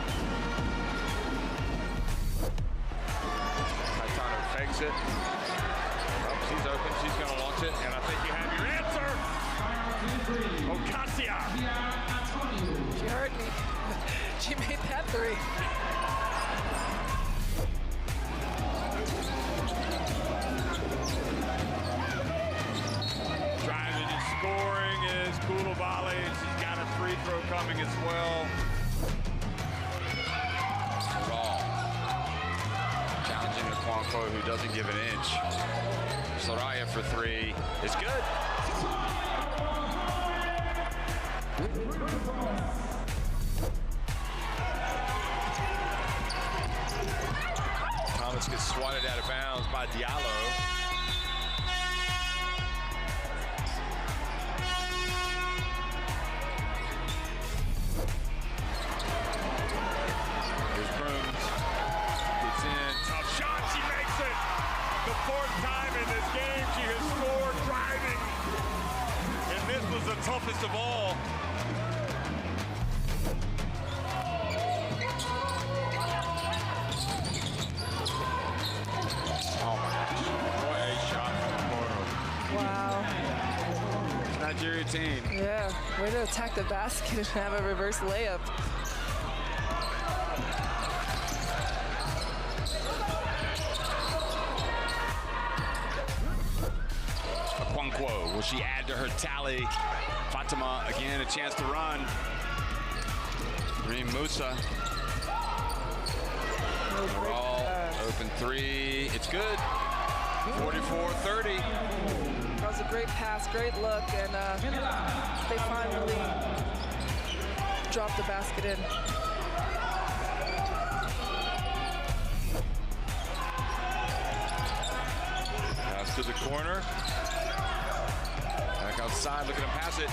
Speaker 1: Kaitano fakes it. Oh, she's open. She's going to launch it. And I think you have your answer. Ocasio.
Speaker 2: She heard me. She made that three.
Speaker 1: Driving and scoring is Koulibaly. She's got a free throw coming as well.
Speaker 9: Raw. Challenging the Quanko, who doesn't give an inch. Soraya for three is good. Thomas gets swatted out of bounds by Diallo.
Speaker 1: Here's Crooms. Gets in. Tough shot. She makes it. The fourth time in this game she has scored driving. And this was the toughest of all. Oh my gosh. What a shot from the corner.
Speaker 2: Wow.
Speaker 1: Nigeria team.
Speaker 2: Yeah, way to attack the basket and have a reverse layup.
Speaker 9: Quanko, will she add to her tally? Fatima again, a chance to run. Reem Musa. Overall, open three, it's good. 44-30.
Speaker 2: That was a great pass, great look, and they finally dropped the basket in.
Speaker 9: Pass to the corner. Back outside, look at him pass it.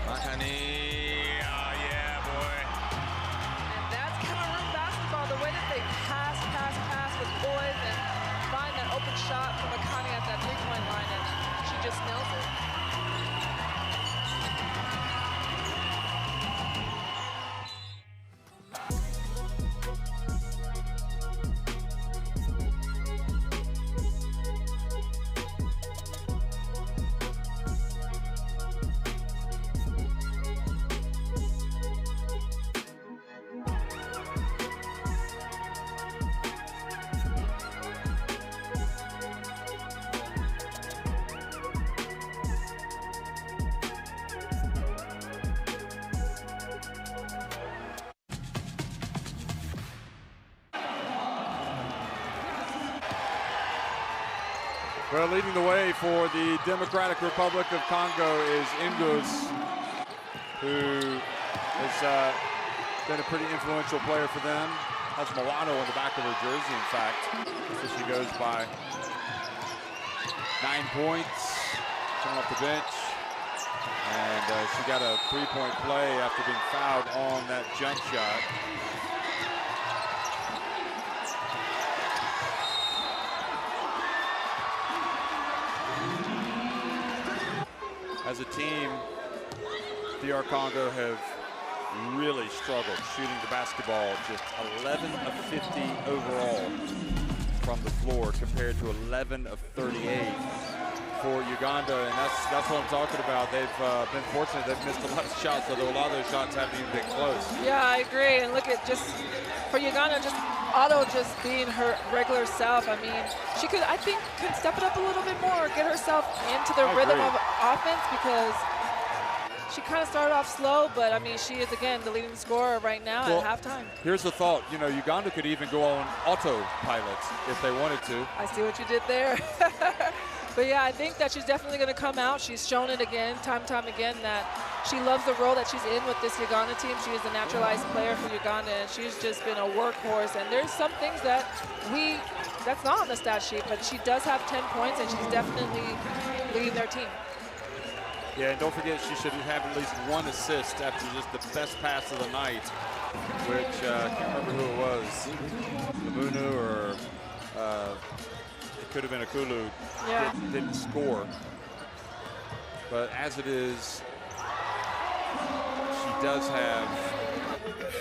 Speaker 9: Makani, oh yeah, boy.
Speaker 2: And that's Cameroon basketball, the way that they pass with boys and find that open shot from Makani at that three-point line, and she just nails it.
Speaker 1: Well, leading the way for the Democratic Republic of Congo is Ingus, who has been a pretty influential player for them. Has Milano on the back of her jersey, in fact. So she goes by 9 points, coming off the bench. And she got a three-point play after being fouled on that jump shot. As a team, DR Congo have really struggled shooting the basketball, just 11 of 50 overall from the floor compared to 11 of 38 for Uganda, and that's what I'm talking about. They've been fortunate. They've missed a lot of shots, although a lot of those shots haven't even been close.
Speaker 2: Yeah, I agree. And look at just for Uganda, just Otto just being her regular self. I mean, she could, I think, could step it up a little bit more, get herself into the rhythm of offense, because she kind of started off slow, but I mean, she is again the leading scorer right now at halftime.
Speaker 1: Here's the thought: you know, Uganda could even go on autopilot if they wanted to.
Speaker 2: I see what you did there. But yeah, I think that she's definitely going to come out. She's shown it again, time and time again, that she loves the role that she's in with this Uganda team. She is a naturalized player for Uganda, and she's just been a workhorse. And there's some things that that's not on the stat sheet, but she does have 10 points, and she's definitely leading their team.
Speaker 1: Yeah, and don't forget, she should have at least one assist after just the best pass of the night, which I can't remember who it was, Lamunu or it could have been Akulu.
Speaker 2: Yeah.
Speaker 1: Didn't score. But as it is, she does have,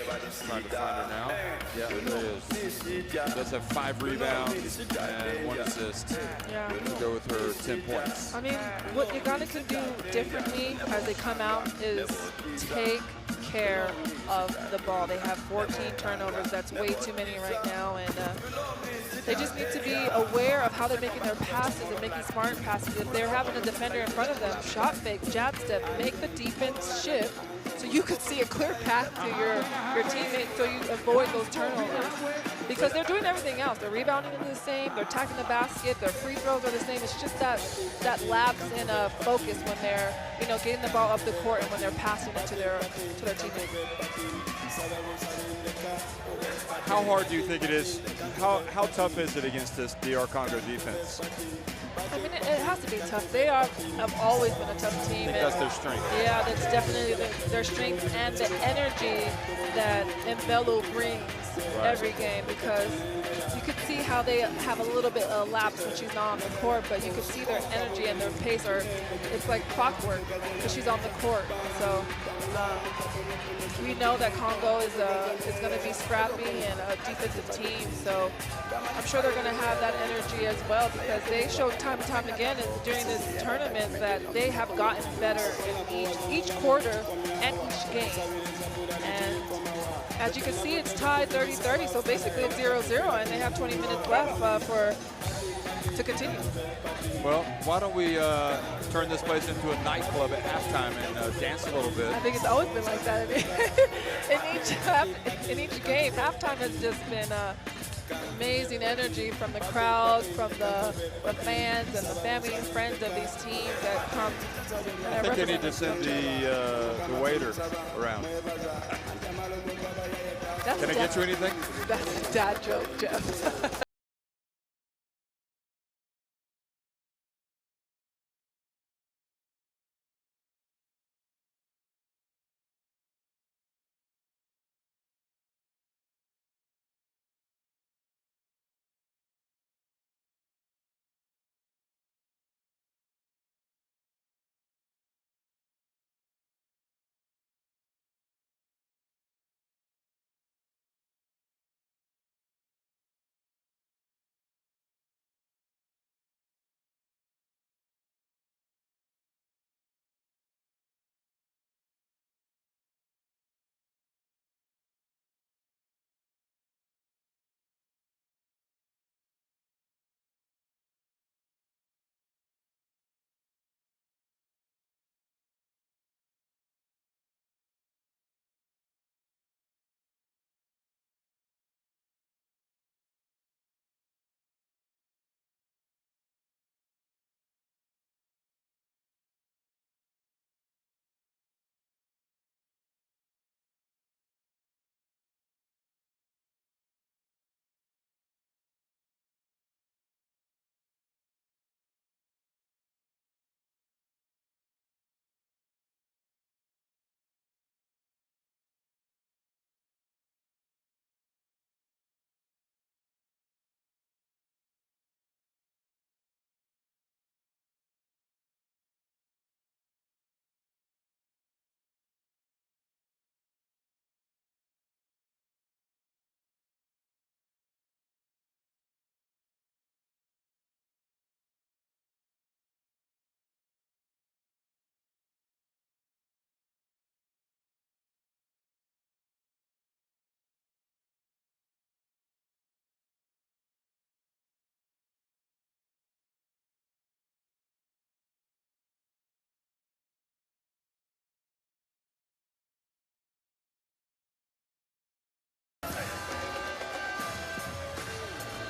Speaker 1: trying to find her now. Yeah, there it is. She does have 5 rebounds and 1 assist.
Speaker 2: Yeah.
Speaker 1: To go with her 10 points.
Speaker 2: I mean, what Uganda can do differently as they come out is take care of the ball. They have 14 turnovers. That's way too many right now, and they just need to be aware of how they're making their passes and making smart passes. If they're having a defender in front of them, shot fake, jab step, make the defense shift so you could see a clear path to your teammates so you avoid those turnovers. Because they're doing everything else. Their rebounding is the same, they're attacking the basket, their free throws are the same. It's just that lapse in focus when they're, you know, getting the ball up the court and when they're passing it to their teammates.
Speaker 1: How hard do you think it is? How tough is it against this DR Congo defense?
Speaker 2: I mean, it has to be tough. They have always been a tough team.
Speaker 1: I think that's their strength.
Speaker 2: Yeah, that's definitely their strength and the energy that Mbelu brings every game, because you could see how they have a little bit of lapse when she's not on the court, but you can see their energy and their pace it's like clockwork because she's on the court. So we know that Congo is going to be scrappy and a defensive team, so I'm sure they're going to have that energy as well, because they showed time and time again during this tournament that they have gotten better in each quarter and each game. And as you can see, it's tied 30-30, so basically it's 0-0, and they have 20 minutes left to continue.
Speaker 1: Well, why don't we turn this place into a nightclub at halftime and dance a little bit?
Speaker 2: I think it's always been like that. In each game, halftime has just been amazing energy from the crowds, from the fans, and the family and friends of these teams that come.
Speaker 1: I think they need to send the waiter around. Can I get you anything?
Speaker 2: That's a dad joke, Jeff.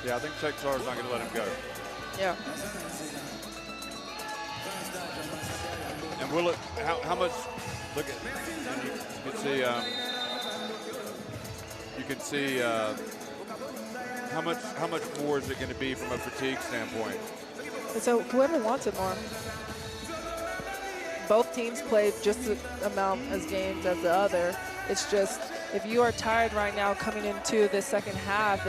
Speaker 1: Yeah, I think Chuck Sar's not going to let him go.
Speaker 2: Yeah.
Speaker 1: And will it? How much? Look at you can see. You can see how much more is it going to be from a fatigue standpoint?
Speaker 2: So whoever wants it more. Both teams played just the amount as games as the other. It's just if you are tired right now coming into the second half,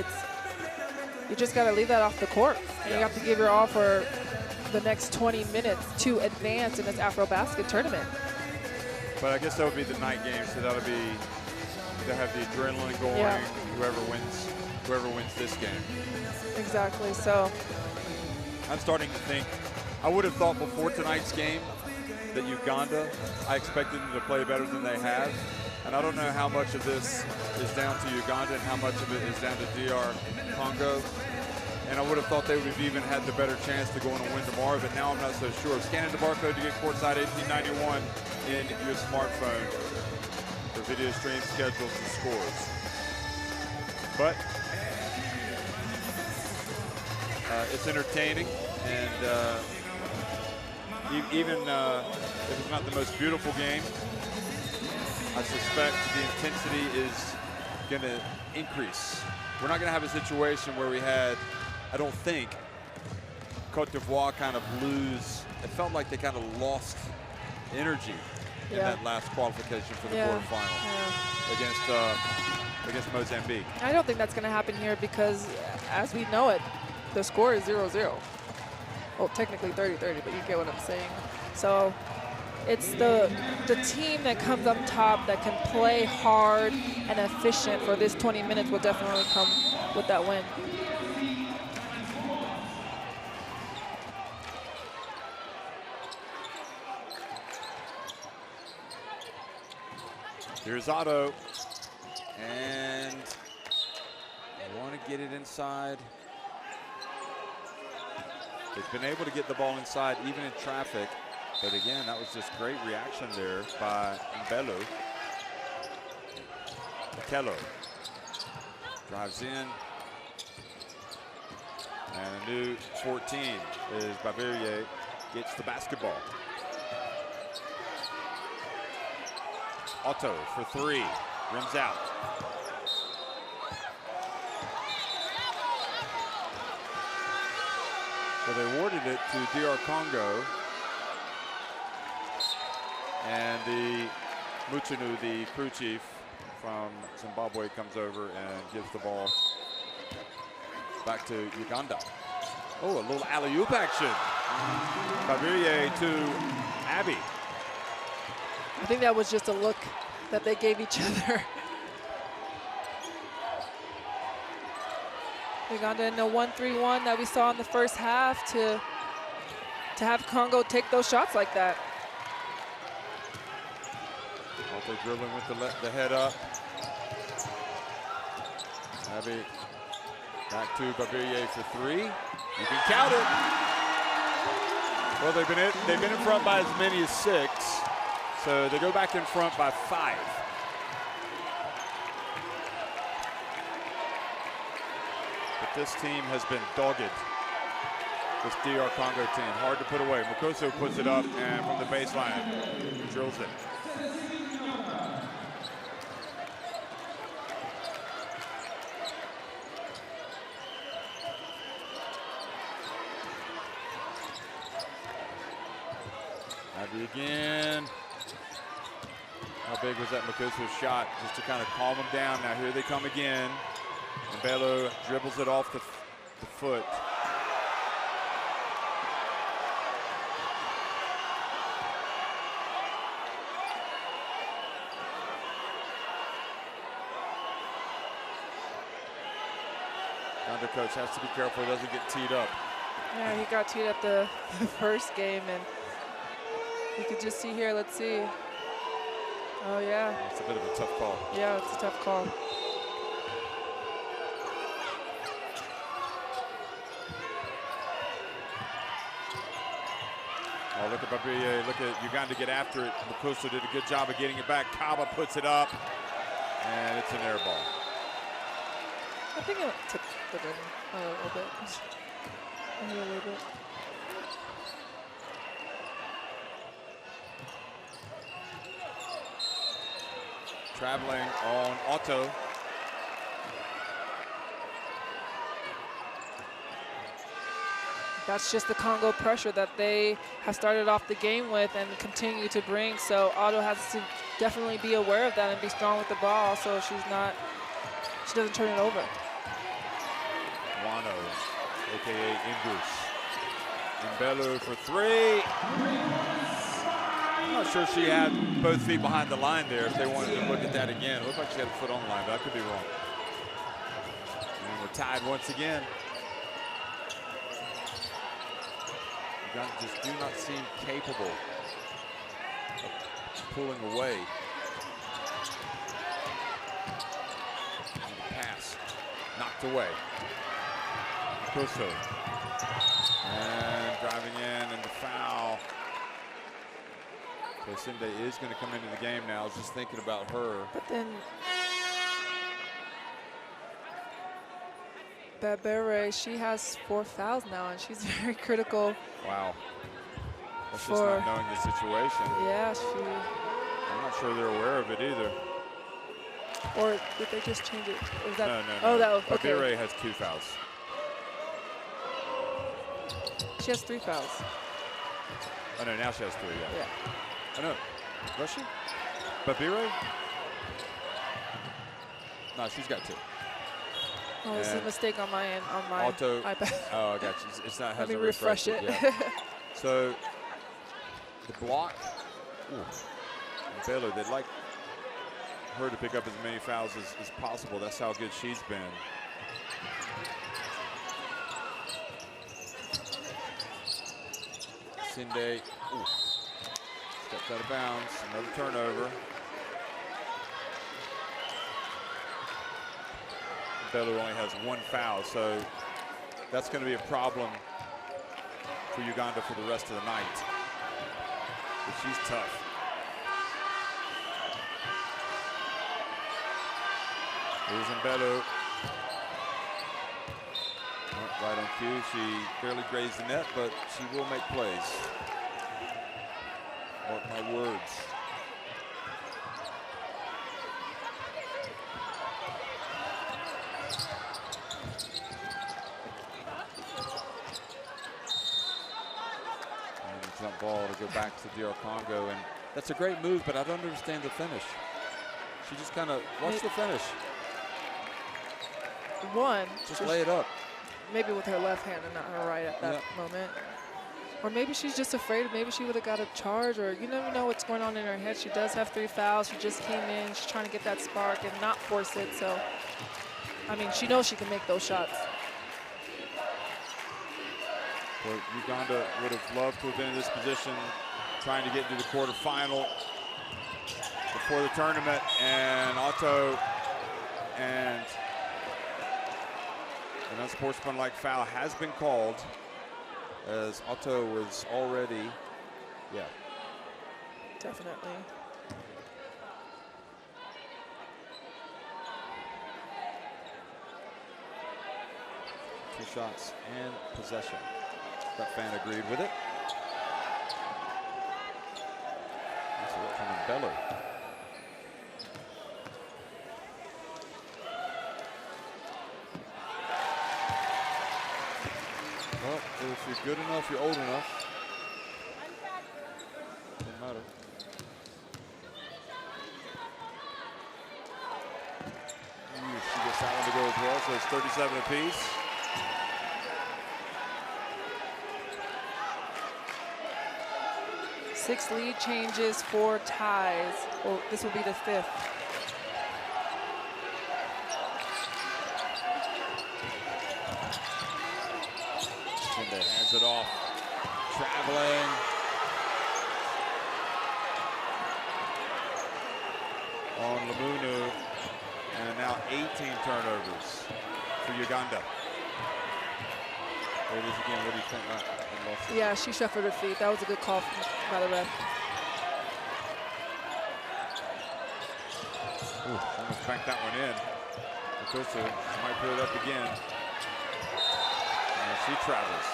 Speaker 2: you just got to leave that off the court. And you have to give your all for the next 20 minutes to advance in this AfroBasket tournament.
Speaker 1: But I guess that would be the night game, so that'll be to have the adrenaline going.
Speaker 2: Yeah.
Speaker 1: Whoever wins this game.
Speaker 2: Exactly. So
Speaker 1: I'm starting to think. I would have thought before tonight's game that Uganda, I expected them to play better than they have. And I don't know how much of this is down to Uganda and how much of it is down to DR Congo. And I would have thought they would have even had the better chance to go on and win tomorrow, but now I'm not so sure. Scanning the barcode to get courtside 1891 in your smartphone for video stream schedules and scores. But it's entertaining, and even if it's not the most beautiful game, I suspect the intensity is going to increase. We're not going to have a situation where we had, I don't think, Cote d'Ivoire kind of lose. It felt like they kind of lost energy in that last qualification for the quarterfinal against Mozambique.
Speaker 2: I don't think that's going to happen here because, as we know it, the score is 0-0. Well, technically 30-30, but you get what I'm saying. So it's the team that comes up top that can play hard and efficient for this 20 minutes will definitely come with that win.
Speaker 1: Here's Otto, and I want to get it inside. They've been able to get the ball inside even in traffic, but again, that was just great reaction there by Mbelo. Kello drives in, and a new 14 is Baverier, gets the basketball. Otto for three, rims out. So they awarded it to DR Congo. And the Muchinu, the crew chief from Zimbabwe, comes over and gives the ball back to Uganda. Oh, a little alley-oop action. Baverier to Abby.
Speaker 2: I think that was just a look that they gave each other. Uganda in the 1-3-1 that we saw in the first half to have Congo take those shots like that.
Speaker 1: Also dribbling with the head up. Abby back to Baverier for three. You can count it. Well, they've been in front by as many as 6. So they go back in front by 5. But this team has been dogged. This DR Congo team, hard to put away. Mukoso puts it up and from the baseline, drills it. Abby again. How big was that Mukoso shot? Just to kind of calm them down. Now here they come again. And Bello dribbles it off the foot. Coach has to be careful he doesn't get teed up.
Speaker 2: Yeah, he got teed up the first game, and you could just see here, let's see. Oh, yeah.
Speaker 1: It's a bit of a tough call.
Speaker 2: Yeah, it's a tough call.
Speaker 1: Oh, look at Baverier, look at Uganda get after it. Mukoso did a good job of getting it back. Kaba puts it up, and it's an air ball.
Speaker 2: I think it took could have been a little bit. Maybe a little bit.
Speaker 1: Traveling on Otto.
Speaker 2: That's just the Congo pressure that they have started off the game with and continue to bring. So Otto has to definitely be aware of that and be strong with the ball so she doesn't turn it over.
Speaker 1: Wano, AKA Ingus. Mbelu for three. I'm not sure she had both feet behind the line there if they wanted to look at that again. It looked like she had a foot on the line, but I could be wrong. And we're tied once again. Uganda just do not seem capable of pulling away. And the pass knocked away. Kuso. And driving in and the foul. So Sinde is going to come into the game now. I was just thinking about her.
Speaker 2: But then Babere, she has 4 fouls now, and she's very critical.
Speaker 1: Wow. That's just not knowing the situation.
Speaker 2: Yeah,
Speaker 1: I'm not sure they're aware of it either.
Speaker 2: Or did they just change it? Was that,
Speaker 1: No.
Speaker 2: Oh, that was okay.
Speaker 1: Babere has 2 fouls.
Speaker 2: She has 3 fouls.
Speaker 1: Oh, no, now she has 3, yeah.
Speaker 2: Yeah.
Speaker 1: Oh, no. Was she? Babere? No, she's got 2.
Speaker 2: Oh, this is a mistake on my end, on my
Speaker 1: Auto,
Speaker 2: iPad.
Speaker 1: Oh, I got you. It's not,
Speaker 2: Let me
Speaker 1: hasn't
Speaker 2: refresh
Speaker 1: refreshed
Speaker 2: it.
Speaker 1: Yeah. So, the block. Baylor, they'd like her to pick up as many fouls as possible. That's how good she's been. Sinde, steps out of bounds, another turnover. Bellew only has 1 foul, so that's going to be a problem for Uganda for the rest of the night. But she's tough. Here's Mbelu. Right on cue. She barely grazed the net, but she will make plays. Mark my words. Jump ball to go back to DR Congo, and that's a great move, but I don't understand the finish. She just kind of, watch the finish. Just lay it up.
Speaker 2: Maybe with her left hand and not her right at that moment. Or maybe she's just afraid. Maybe she would have got a charge, or you never know what's going on in her head. She does have 3 fouls. She just came in. She's trying to get that spark and not force it. So, I mean, she knows she can make those shots.
Speaker 1: But Uganda would have loved to have been in this position, trying to get to the quarterfinal before the tournament. And Otto, and an unsportsmanlike foul has been called, as Otto was already,
Speaker 2: Definitely.
Speaker 1: Two shots and possession. That fan agreed with it. That's a look from Bellew. Well, if you're good enough, you're old enough. Doesn't matter. She gets that one to go as well, so it's 37 apiece.
Speaker 2: Six lead changes, 4 ties. Well, this will be the 5th.
Speaker 1: Sinde hands it off. Traveling. On Lamunu. And now 18 turnovers for Uganda. There it is again. What do you think?
Speaker 2: Yeah, she shuffled her feet. That was a good call by the ref.
Speaker 1: Almost banked that one in. Koso might put it up again. She travels.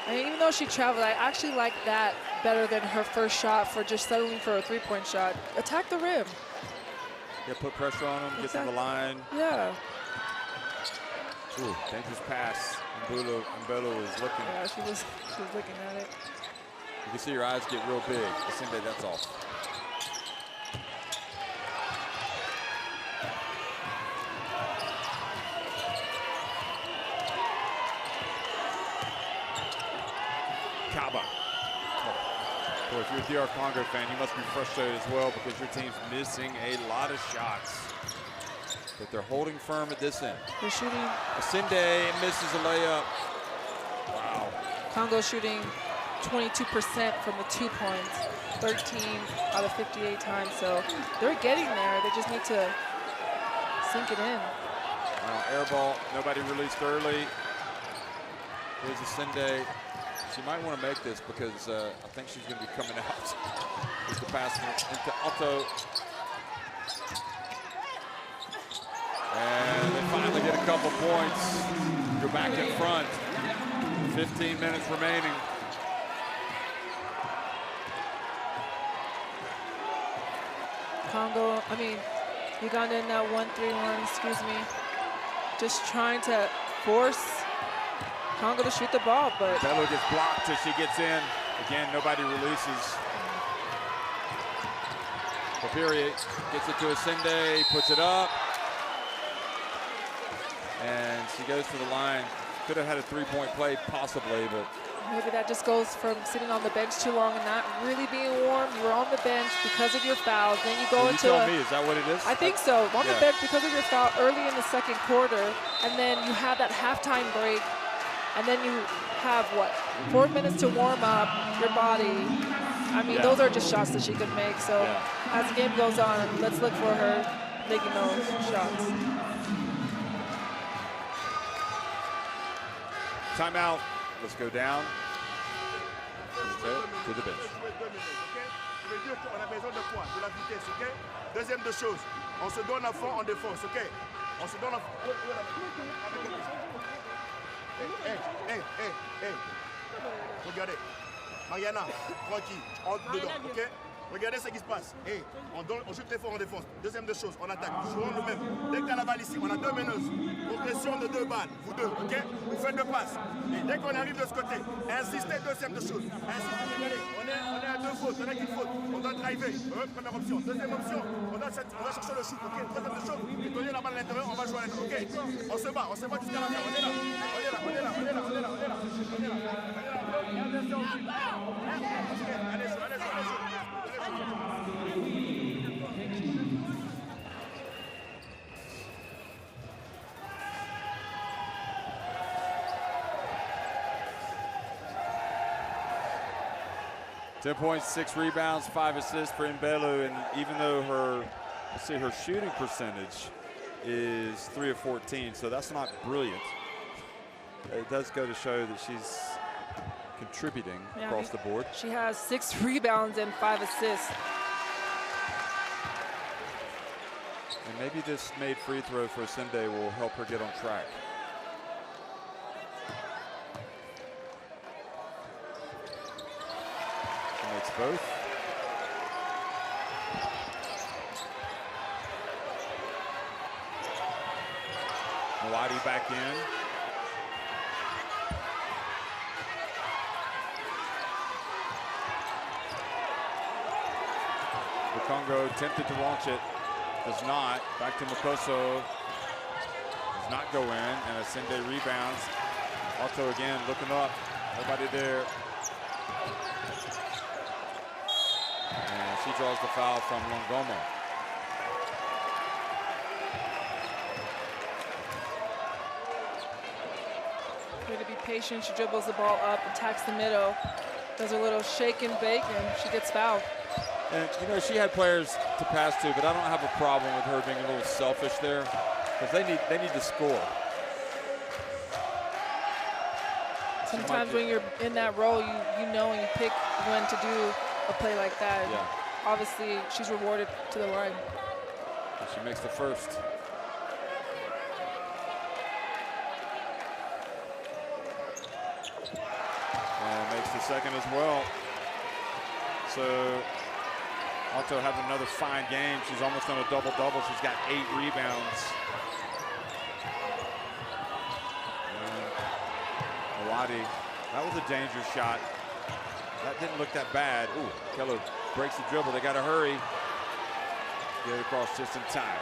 Speaker 2: And even though she traveled, I actually like that better than her first shot for just settling for a three-point shot. Attack the rim.
Speaker 1: Yeah, put pressure on them, get to the line.
Speaker 2: Yeah.
Speaker 1: Ooh, dangerous pass. Mbelu is looking.
Speaker 2: Yeah, she was looking at it.
Speaker 1: You can see your eyes get real big. Asinde, that's all. Kaba. Boy, if you're a DR Congo fan, you must be frustrated as well because your team's missing a lot of shots. But they're holding firm at this end.
Speaker 2: They're shooting.
Speaker 1: Asinde misses a layup. Wow.
Speaker 2: Congo shooting 22% from the 2 points, 13 out of 58 times. So they're getting there. They just need to sink it in.
Speaker 1: Air ball, nobody released early. Here's Asinde. She might want to make this because I think she's going to be coming out. Here's the pass into Otto. And they finally get a couple points. Go back in front. 15 minutes remaining.
Speaker 2: Uganda in that 1-3-1, excuse me. Just trying to force Congo to shoot the ball, but
Speaker 1: Bello gets blocked as she gets in. Again, nobody releases. Papiri gets it to Asinde, puts it up. And she goes to the line. Could have had a three-point play, possibly, but
Speaker 2: maybe that just goes from sitting on the bench too long and not really being warm. You were on the bench because of your fouls. Then you go into
Speaker 1: tell me, is that what it is?
Speaker 2: I think so. On the bench because of your foul early in the second quarter, and then you have that halftime break, and then you have, what, 4 minutes to warm up your body. I mean, those are just shots that she could make. So as the game goes on, let's look for her making those shots.
Speaker 1: Timeout. Let's go down to the bench.
Speaker 10: On a besoin de quoi? De la vitesse, ok? Deuxième de chose, on se donne à fond en défense, ok? On se donne à fond. Hey. Regardez. Mariana, tranquille, entre dedans, ok? Regardez ce qui se passe. Hey, on joue très fort en défense. Deuxième de chose, on attaque. Jouons le même. Dès qu'il y a la balle ici, on a deux meneuses. Progression de 2 balles. Vous deux, ok? Vous faites 2 passes. Et dès qu'on arrive de ce côté, insistez, deuxième de chose. Insistez, regardez. On est à 2 fautes. On a qu'une faute. On doit driver. Première option. Deuxième option, on va chercher le shoot, ok? Troisième de chose, donner la balle à l'intérieur, on va jouer à l'intérieur, ok? On se bat jusqu'à la fin. On est là. Allez.
Speaker 1: 10 points, 6 rebounds, 5 assists for Mbelu, and even though her shooting percentage is 3 of 14, so that's not brilliant. It does go to show that she's contributing across the board.
Speaker 2: She has 6 rebounds and 5 assists.
Speaker 1: And maybe this made free throw for Asinde will help her get on track. She makes both. Mwadi back in. The Congo tempted to launch it. Does not. Back to Mukoso. Does not go in. And Asinde rebounds. Otto again looking up. Nobody there. And she draws the foul from Longomo.
Speaker 2: Way to be patient. She dribbles the ball up, attacks the middle, does a little shake and bake, and she gets fouled.
Speaker 1: And, you know, she had players to pass to, but I don't have a problem with her being a little selfish there because they need to score.
Speaker 2: Sometimes when you're in that role, you know and you pick when to do a play like that.
Speaker 1: Yeah.
Speaker 2: Obviously, she's rewarded to the line.
Speaker 1: And she makes the first. second as well. So Alto having another fine game. She's almost done a double-double. She's got 8 rebounds. Mawadi, that was a dangerous shot. That didn't look that bad. Ooh, Keller breaks the dribble. They got to hurry. Get it across just in time.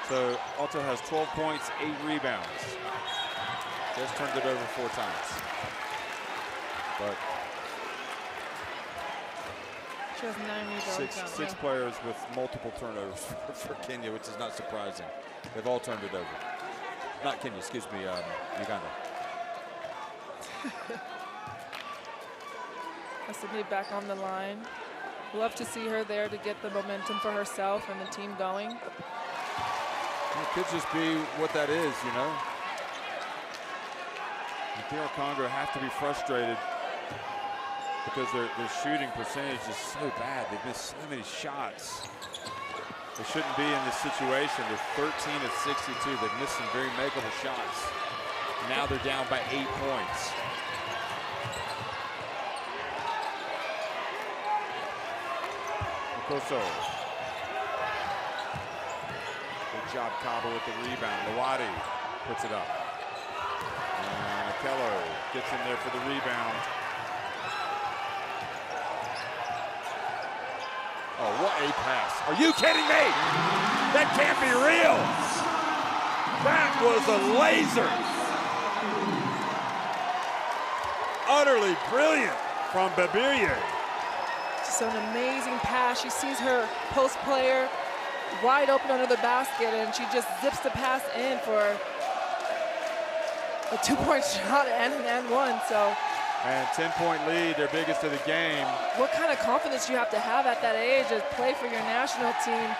Speaker 1: So Alto has 12 points, 8 rebounds. Just turned it over 4 times. But
Speaker 2: she has 9 rebounds.
Speaker 1: Six players with multiple turnovers for Kenya, which is not surprising. They've all turned it over. Not Kenya, excuse me, Uganda.
Speaker 2: Sydney back on the line. Love to see her there to get the momentum for herself and the team going.
Speaker 1: It could just be what that is, you know. The Congo have to be frustrated because their shooting percentage is so bad. They've missed so many shots. They shouldn't be in this situation. They're 13 of 62. They've missed some very makeable shots. Now they're down by 8 points. Good job, Cabo with the rebound. Mawadi puts it up. And Keller gets in there for the rebound. Oh, what a pass. Are you kidding me? That can't be real. That was a laser. Utterly brilliant from Babirie.
Speaker 2: So an amazing pass. She sees her post player wide open under the basket, and she just zips the pass in for a 2-point shot and one. So,
Speaker 1: and 10-point lead, their biggest of the game.
Speaker 2: What kind of confidence you have to have at that age to play for your national team?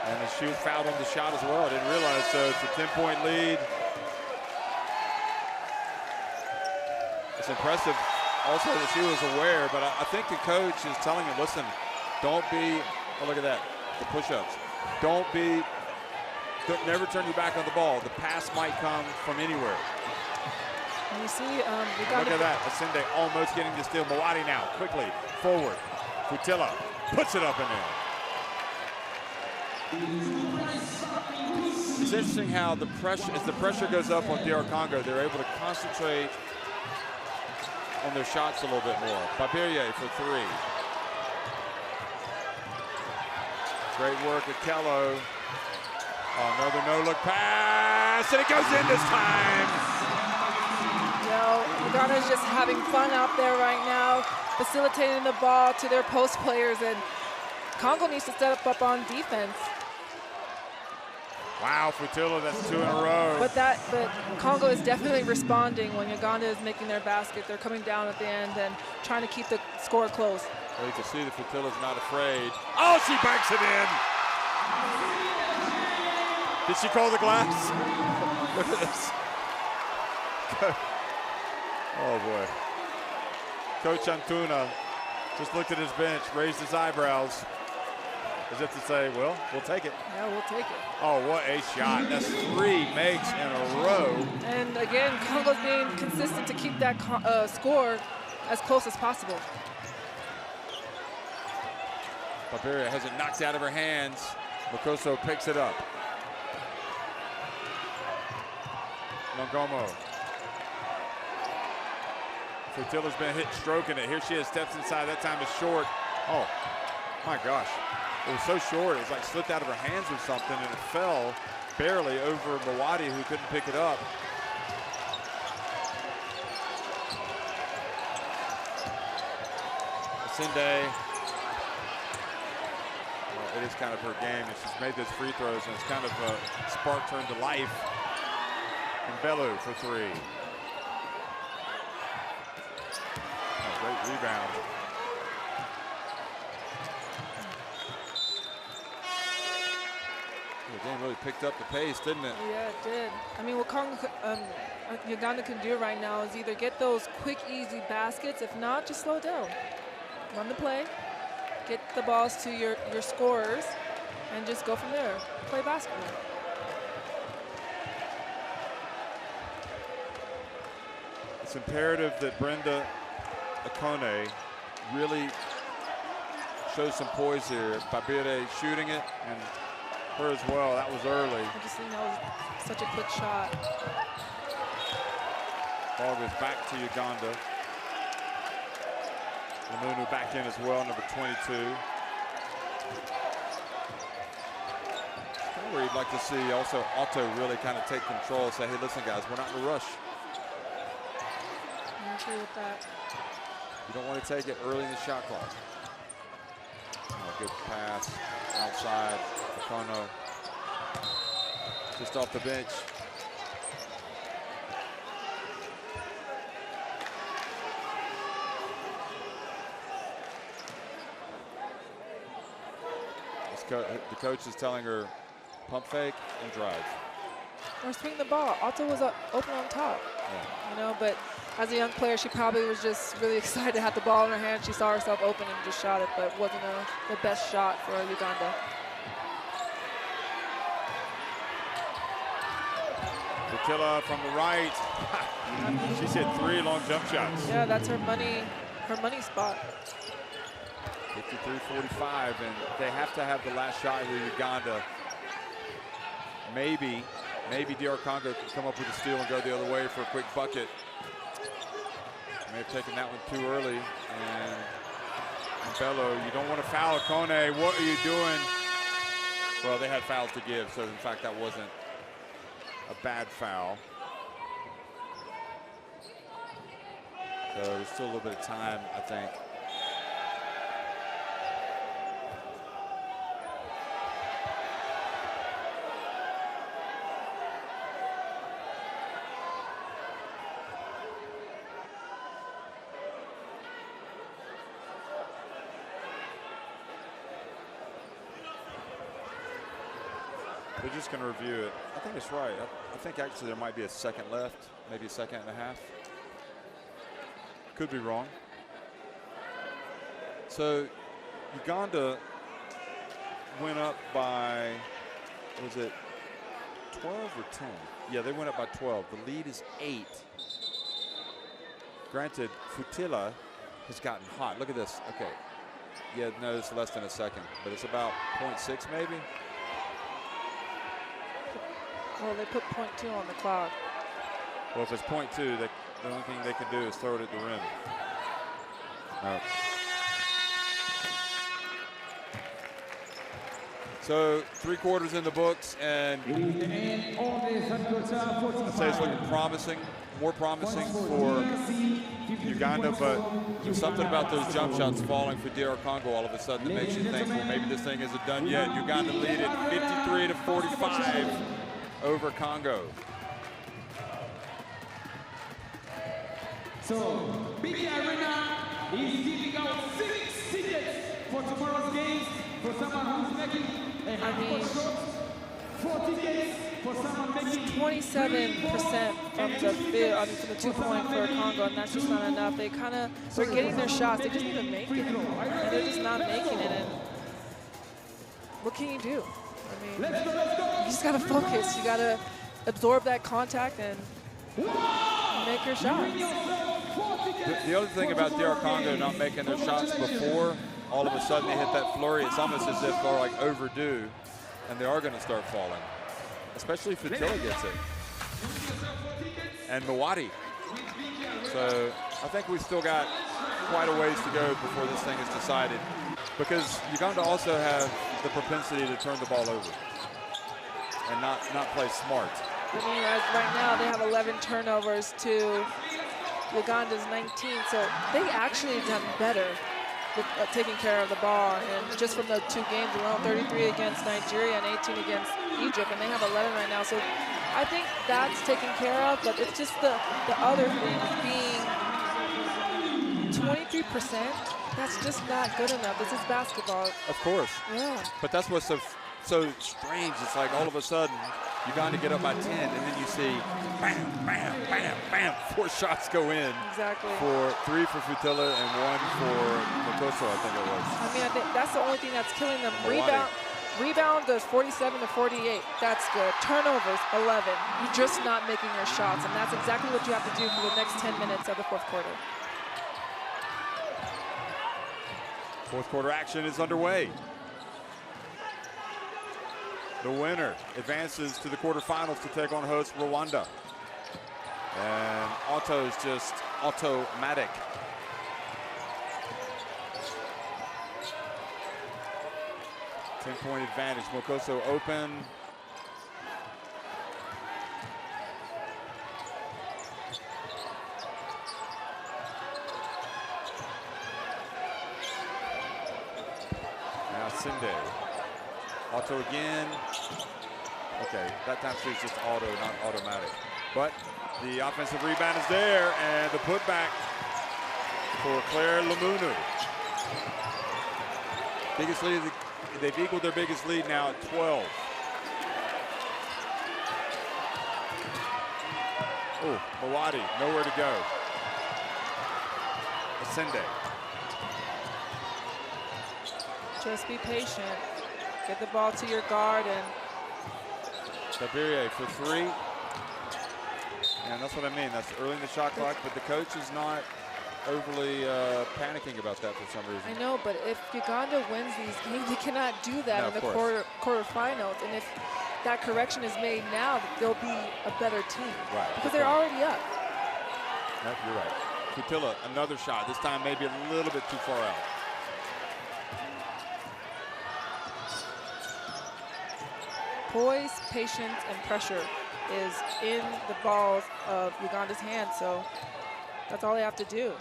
Speaker 1: And she was fouled on the shot as well. I didn't realize. So it's a 10-point lead. It's impressive. Also that she was aware, but I think the coach is telling him, listen, don't be, oh, look at that, the push-ups. Never turn your back on the ball. The pass might come from anywhere.
Speaker 2: And you see,
Speaker 1: look at that, Asende almost getting the steal. Mawadi now, quickly, forward. Futila puts it up in there. It's interesting how as the pressure goes up on DR Congo, they're able to concentrate on their shots a little bit more. Babirie for 3. Great work at Kello. Oh, another no-look pass, and it goes in this time.
Speaker 2: You know, Uganda's just having fun out there right now, facilitating the ball to their post players, and Congo needs to step up on defense.
Speaker 1: Wow, Futila, that's 2 in a row.
Speaker 2: But Congo is definitely responding when Uganda is making their basket. They're coming down at the end and trying to keep the score close.
Speaker 1: Well, you can see that Futila's not afraid. Oh, she banks it in. Did she call the glass? Look at this. Oh, boy. Coach Antuna just looked at his bench, raised his eyebrows, as if to say, well, we'll take it.
Speaker 2: Yeah, we'll take it.
Speaker 1: Oh, what a shot. That's 3 makes in a row.
Speaker 2: And again, Congo's being consistent to keep that score as close as possible.
Speaker 1: Babirie has it knocked out of her hands. Mokoso picks it up. Longomo. Futila's been hit stroking it. Here she is, steps inside. That time is short. Oh, my gosh. It was so short, it was like slipped out of her hands or something, and it fell barely over Mawadi, who couldn't pick it up. Asende, well, it is kind of her game, and she's made those free throws, and it's kind of a spark turned to life. And Bellew for 3. Oh, great rebound. The game really picked up the pace, didn't it?
Speaker 2: Yeah, it did. I mean, what Uganda can do right now is either get those quick, easy baskets. If not, just slow down. Run the play, get the balls to your scorers, and just go from there. Play basketball.
Speaker 1: It's imperative that Brenda Akone really shows some poise here. Babire shooting it, and her as well. That was early.
Speaker 2: I just think that was such a quick shot.
Speaker 1: Ball goes back to Uganda. Lamunu back in as well, number 22. Where you'd like to see also Otto really kind of take control, say, hey, listen, guys, we're not in a rush.
Speaker 2: I agree with that.
Speaker 1: You don't want to take it early in the shot clock. Oh, good pass outside. Kono just off the bench. The coach is telling her, pump fake and drive.
Speaker 2: Or swing the ball. Otto was open on top.
Speaker 1: Yeah.
Speaker 2: You know, but as a young player, she probably was just really excited to have the ball in her hand. She saw herself open and just shot it, but it wasn't the best shot for Uganda.
Speaker 1: Futila from the right. She's hit 3 long jump shots.
Speaker 2: Yeah, that's her money spot.
Speaker 1: 53-45, and they have to have the last shot here, Uganda. Maybe DR Congo can come up with a steal and go the other way for a quick bucket. May have taken that one too early. And Bello, you don't want to foul Akone. What are you doing? Well, they had fouls to give, so in fact that wasn't a bad foul. So there's still a little bit of time, I think. They're just going to review it. I think it's right. I think actually there might be a second left, maybe a second and a half. Could be wrong. So Uganda went up by, was it 12 or 10? Yeah, they went up by 12. The lead is 8. Granted, Futila has gotten hot. Look at this. Okay. Yeah, no, it's less than a second, but it's about 0.6 maybe.
Speaker 2: Well, they put 0.2 on the clock.
Speaker 1: Well, if it's 0.2, the only thing they can do is throw it at the rim. So 3 quarters in the books, and I'd say it's looking promising, more promising for Uganda, but there's something about those jump shots falling for DR Congo all of a sudden that makes you think, well, maybe this thing isn't done yet. Uganda lead it 53-45 over Congo.
Speaker 3: So, Big Arena is giving out 6 tickets for tomorrow's games for someone who's making a shot. 4 tickets for someone making
Speaker 2: 27% from the field, from the 2-point for Congo, and that's just not enough. They're getting their shots. They just need to make it, and they're just not making it. And what can you do? I mean, you just gotta focus. You gotta absorb that contact and make your shots.
Speaker 1: The other thing about DR Congo not making their shots before all of a sudden they hit that flurry, it's almost as if they're like overdue, and they are going to start falling. Especially if Futila gets it. And Mwati. So I think we've still got quite a ways to go before this thing is decided, because Uganda also have the propensity to turn the ball over and not play smart.
Speaker 2: I mean, right now they have 11 turnovers to Uganda's 19, so they actually done better with taking care of the ball. And just from the 2 games alone, 33 against Nigeria and 18 against Egypt, and they have 11 right now. So I think that's taken care of, but it's just the other thing being 23%. That's just not good enough. This is basketball.
Speaker 1: Of course.
Speaker 2: Yeah.
Speaker 1: But that's what's so strange. It's like all of a sudden Uganda get up by 10, and then you see bam, bam, bam, bam, 4 shots go in.
Speaker 2: Exactly.
Speaker 1: 3 for Futila and 1 for Mokoso, I think it was.
Speaker 2: I mean, I think that's the only thing that's killing them. Rebound does 47-48. That's good. Turnovers, 11. You're just not making your shots, and that's exactly what you have to do for the next 10 minutes of the 4th quarter.
Speaker 1: Fourth quarter action is underway. The winner advances to the quarterfinals to take on host Rwanda. And Otto's just automatic. Ten-point advantage. Mokoso open. Now Sinde. Otto again. Okay, that time she's just auto, not automatic. But the offensive rebound is there, and the putback for Claire Lamunu. Biggest lead, they've equaled their biggest lead now at 12. Oh, Mawadi, nowhere to go. Asende.
Speaker 2: Just be patient. Get the ball to your guard and.
Speaker 1: Tabirie for three. And that's what I mean. That's early in the shot clock, but the coach is not overly panicking about that for some reason.
Speaker 2: I know, but if Uganda wins these games, you cannot do that in the quarterfinals. And if that correction is made now, they'll be a better team.
Speaker 1: Right.
Speaker 2: Because they're already up.
Speaker 1: Nope, you're right. Kutila, another shot. This time maybe a little bit too far out.
Speaker 2: Poise, patience, and pressure is in the balls of Uganda's hands, so that's all they have to do.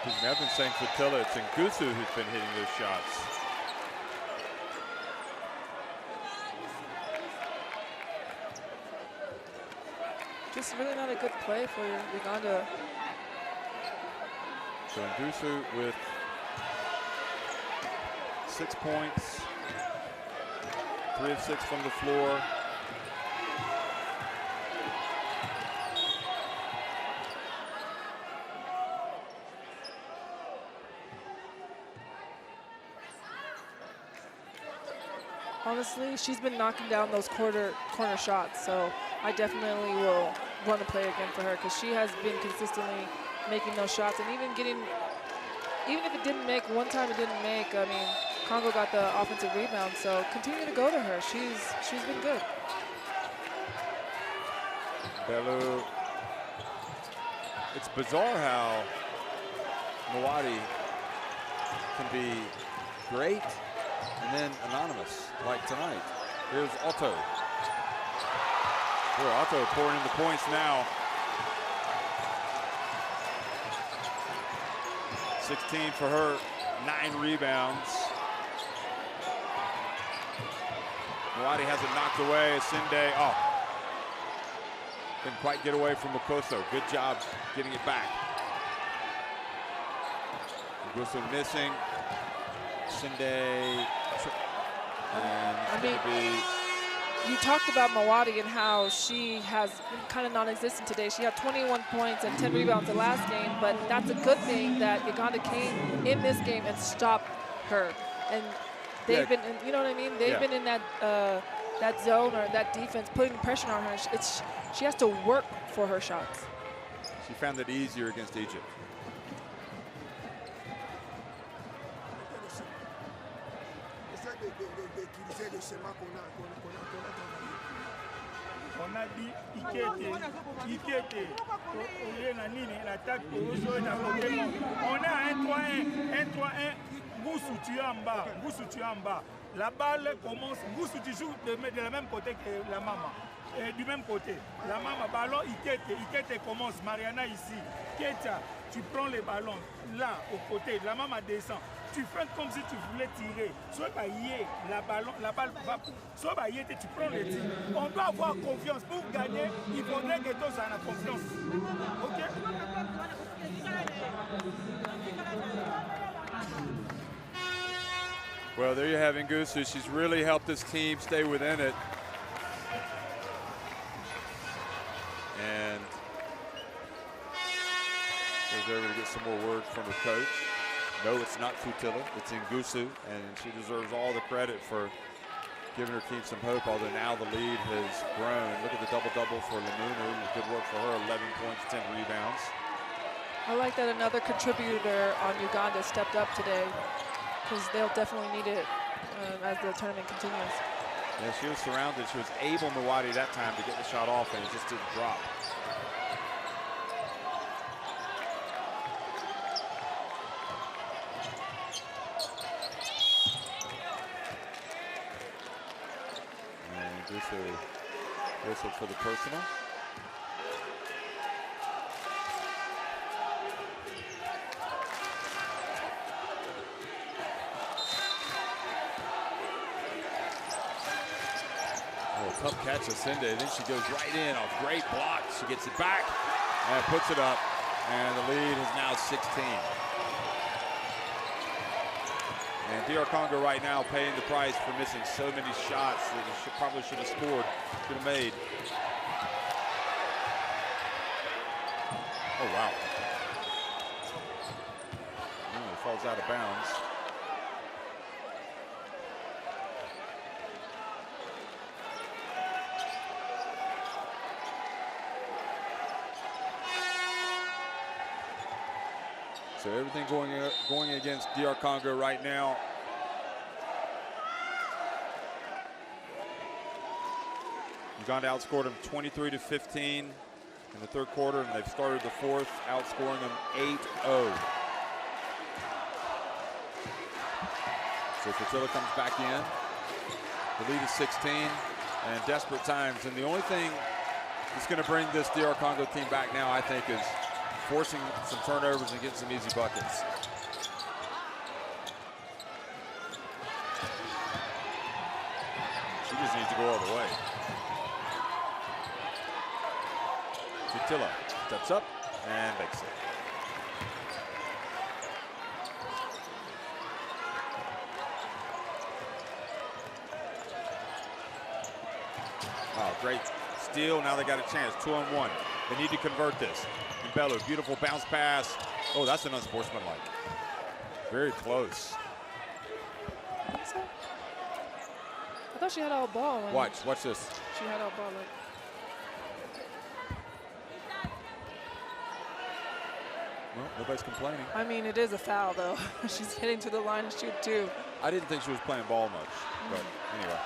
Speaker 1: I've been saying Kutila, it's Ngusu who's been hitting those shots.
Speaker 2: Just really not a good play for Uganda.
Speaker 1: So Ngusu with 6 points. 3 of 6 from the floor.
Speaker 2: Honestly, she's been knocking down those corner shots, so I definitely will run a play again for her because she has been consistently making those shots and even if it didn't make one time, it didn't make. I mean, Congo got the offensive rebound, so continue to go to her. She's been good.
Speaker 1: Bellew. It's bizarre how Mawadi can be great and then anonymous, like tonight. Here's Otto. Boy, Otto pouring in the points now. 16 for her, 9 rebounds. Mawadi has it knocked away. Asinde, didn't quite get away from Mokoso. Good job getting it back. Mokoso missing. Asinde, and
Speaker 2: I mean, you talked about Mawadi and how she has been kind of non-existent today. She had 21 points and 10 rebounds the last game, but that's a good thing that Uganda came in this game and stopped her. And they've been, you know what I mean? They've been in that that zone or that defense, putting pressure on her. She has to work for her shots.
Speaker 1: She found it easier against Egypt.
Speaker 11: On a dit Ikete, on a un 3-1, Ngoussou tu es en bas. La balle commence, Ngoussou tu joues de la même côté que la maman. Et du même côté, la maman, ballon Ikete commence, Mariana ici. Ketia, tu prends les ballons là, au côté, la maman descend. Tu fais comme si tu voulais tirer. Soit la balle va. Soit tu prends le tir. On doit avoir confiance. Pour gagner, il faudrait que tous aient la confiance. OK?
Speaker 1: Well, there you have Ngusu. She's really helped this team stay within it. And goes over to get some more word from her coach. No, it's not Futila, it's Ngusu, and she deserves all the credit for giving her team some hope, although now the lead has grown. Look at the double-double for Lamunu. Good work for her, 11 points, 10 rebounds.
Speaker 2: I like that another contributor on Uganda stepped up today, because they'll definitely need it as the tournament continues.
Speaker 1: Yeah, she was surrounded. She was able, Mwati, that time to get the shot off, and it just didn't drop. And whistle for the personal. Tough catch of Sinde, then she goes right in off great block. She gets it back and puts it up, and the lead is now 16. And DR Congo right now paying the price for missing so many shots that he probably should have scored, should have made. Oh, wow. Oh, it falls out of bounds. So everything going against DR Congo right now. Uganda outscored them 23-15 in the third quarter, and they've started the fourth, outscoring them 8-0. So Fatilla comes back in. The lead is 16, and desperate times. And the only thing that's going to bring this DR Congo team back now, I think, is forcing some turnovers and getting some easy buckets. She just needs to go all the way. Fatilla steps up and makes it. Oh, great steal. Now they got a chance. 2-on-1. They need to convert this. Bello, beautiful bounce pass. Oh, that's an unsportsmanlike. Very close.
Speaker 2: I thought she had all ball.
Speaker 1: Watch this.
Speaker 2: She had all ball.
Speaker 1: Well, nobody's complaining.
Speaker 2: I mean, it is a foul, though. She's hitting to the line to shoot, too.
Speaker 1: I didn't think she was playing ball much, but anyway.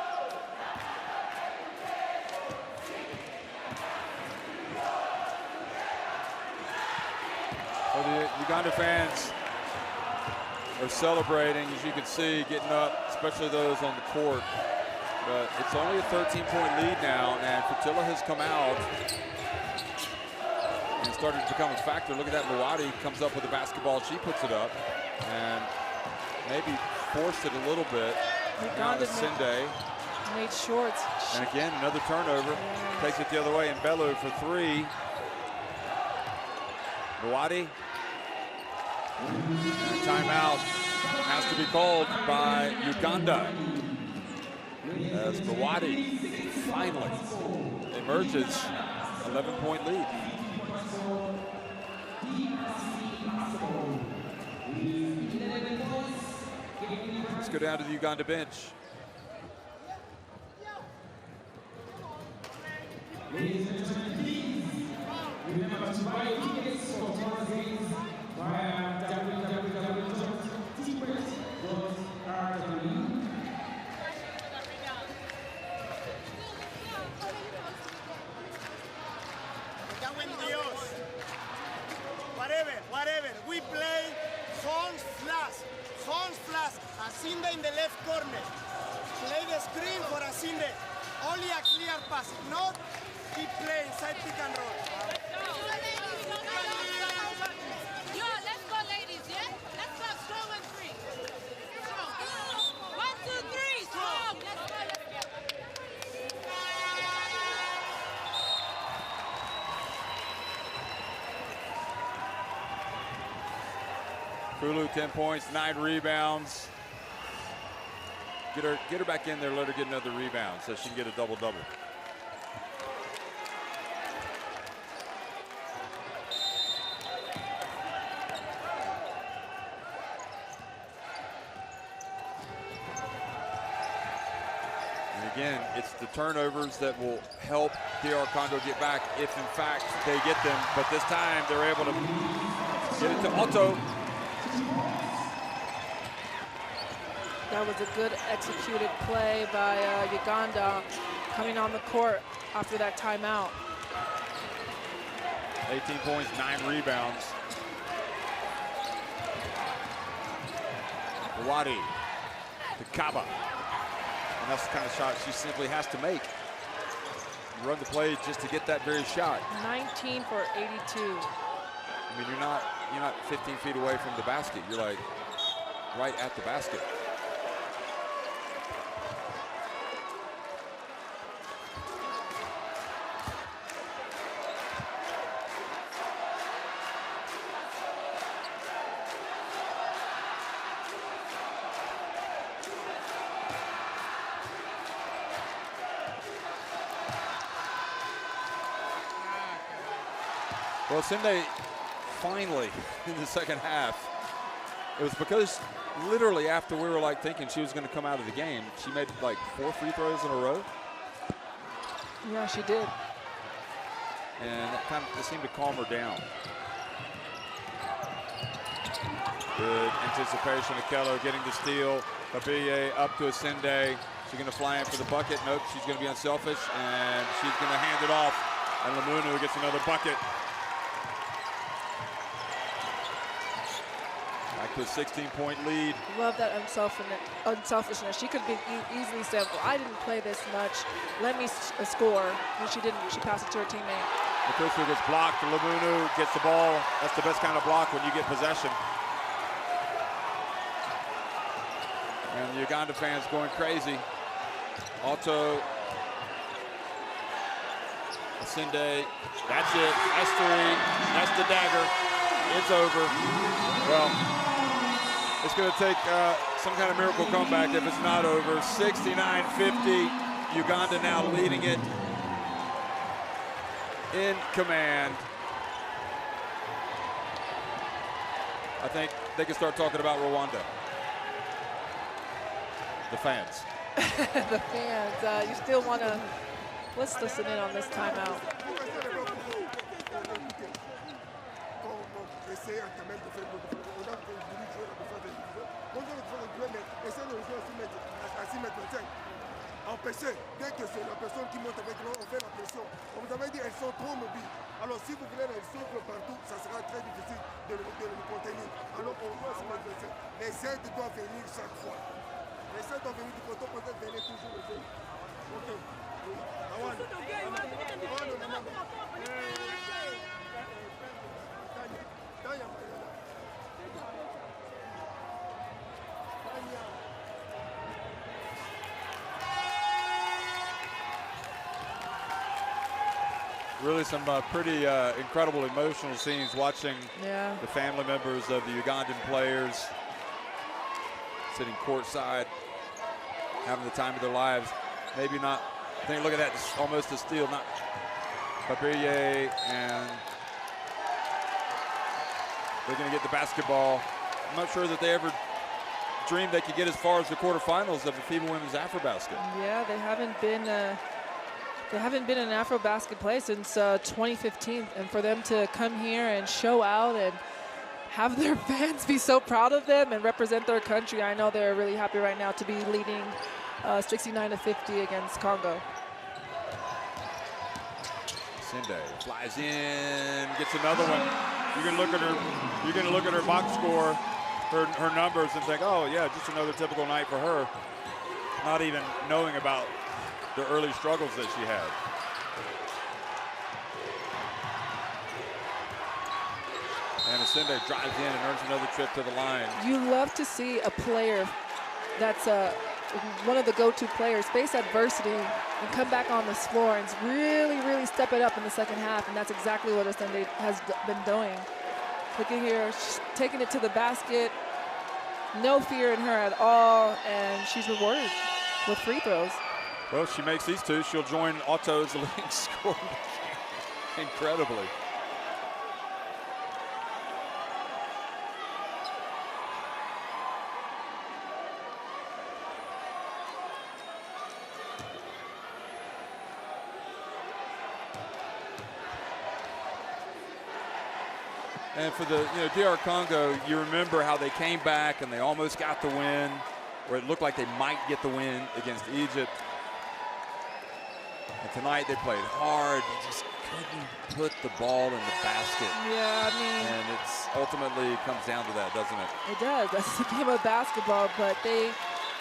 Speaker 1: Well, the Uganda fans are celebrating, as you can see, getting up, especially those on the court. But it's only a 13-point lead now, and Fatilla has come out and started to become a factor. Look at that, Mwati comes up with the basketball. She puts it up and maybe forced it a little bit. Now to Sinde.
Speaker 2: Made shorts.
Speaker 1: And again, another turnover. Yes. Takes it the other way, and Bello for three. Mwati. And timeout has to be called by Uganda, as Mwati finally emerges 11-point lead. Let's go down to the Uganda bench.
Speaker 3: Ladies and gentlemen, please remember to buy tickets for tomorrow's games via www.ticket.rw.
Speaker 5: Whatever. We play Horns flash. Asinde in the left corner. Play the screen for Asinde. Only a clear pass. Not keep playing side pick and roll.
Speaker 12: Let's go, ladies, yeah? Let's go strong and free. 1, 2, 3, strong. Let's go.
Speaker 1: Kulu, 10 points, 9 rebounds. Get her back in there, let her get another rebound so she can get a double-double. And again, it's the turnovers that will help DR Congo get back if in fact they get them, but this time they're able to Get it to Otto.
Speaker 2: That was a good executed play by Uganda coming on the court after that timeout.
Speaker 1: 18 points, 9 rebounds. Wadi to Kaba. And that's the kind of shot she simply has to make. Run the play just to get that very shot.
Speaker 2: 19 for 82.
Speaker 1: I mean, you're not 15 feet away from the basket. You're like right at the basket. Well, Sinde finally in the second half, it was because literally after we were like thinking she was going to come out of the game, she made like 4 free throws in a row.
Speaker 2: Yeah, she did.
Speaker 1: And it seemed to calm her down. Good anticipation of Keller getting the steal. Babille up to Sinde. She's going to fly in for the bucket. Nope, she's going to be unselfish, and she's going to hand it off. And Lamunu gets another bucket. Back to a 16-point lead.
Speaker 2: Love that unselfishness. She could have easily said, well, I didn't play this much. Let me score. And she didn't. She passed it to her teammate.
Speaker 1: Matusu gets blocked. Lamunu gets the ball. That's the best kind of block when you get possession. And the Uganda fans going crazy. Otto. Sinde. That's it. That's 3. That's the dagger. It's over. Well, it's going to take some kind of miracle comeback if it's not over. 69-50. Uganda now leading it in command. I think they can start talking about Rwanda. The fans.
Speaker 2: The fans. You still want to. Let's listen in on this timeout.
Speaker 4: Empêcher, dès que c'est la personne qui monte avec nous, on fait la pression. On vous avait dit elles sont trop mobiles. Alors si vous voulez les souffles partout, ça sera très difficile de le contenir. Alors on doit se mettre dessus. Les aides doivent venir chaque fois. Les aides doivent venir du côté, peut-être venir toujours les aides. Ok.
Speaker 1: Really some pretty incredible emotional scenes watching the family members of the Ugandan players sitting courtside, having the time of their lives. Maybe not, I think look at that, it's almost a steal, not Babille, and they're gonna get the basketball. I'm not sure that they ever dreamed they could get as far as the quarterfinals of the FIBA Women's AfroBasket.
Speaker 2: Yeah, they haven't been in an AfroBasket play since 2015, and for them to come here and show out and have their fans be so proud of them and represent their country, I know they're really happy right now to be leading 69-50 against Congo.
Speaker 1: Sinde flies in, gets another one. You're gonna look at her box score, her numbers, and think, oh yeah, just another typical night for her. Not even knowing about the early struggles that she had. And Sinde drives in and earns another trip to the line.
Speaker 2: You love to see a player that's one of the go-to players face adversity and come back on this floor and really step it up in the second half, and that's exactly what Sinde has been doing. Look at here, she's taking it to the basket, no fear in her at all, and she's rewarded with free throws.
Speaker 1: Well, if she makes these two, she'll join Otto's leading scorer incredibly. And for the DR Congo, you remember how they came back and they almost got the win, or it looked like they might get the win against Egypt. And tonight they played hard. They just couldn't put the ball in the basket.
Speaker 2: Yeah, I mean.
Speaker 1: And it's ultimately comes down to that, doesn't it?
Speaker 2: It does. That's the game of basketball, but they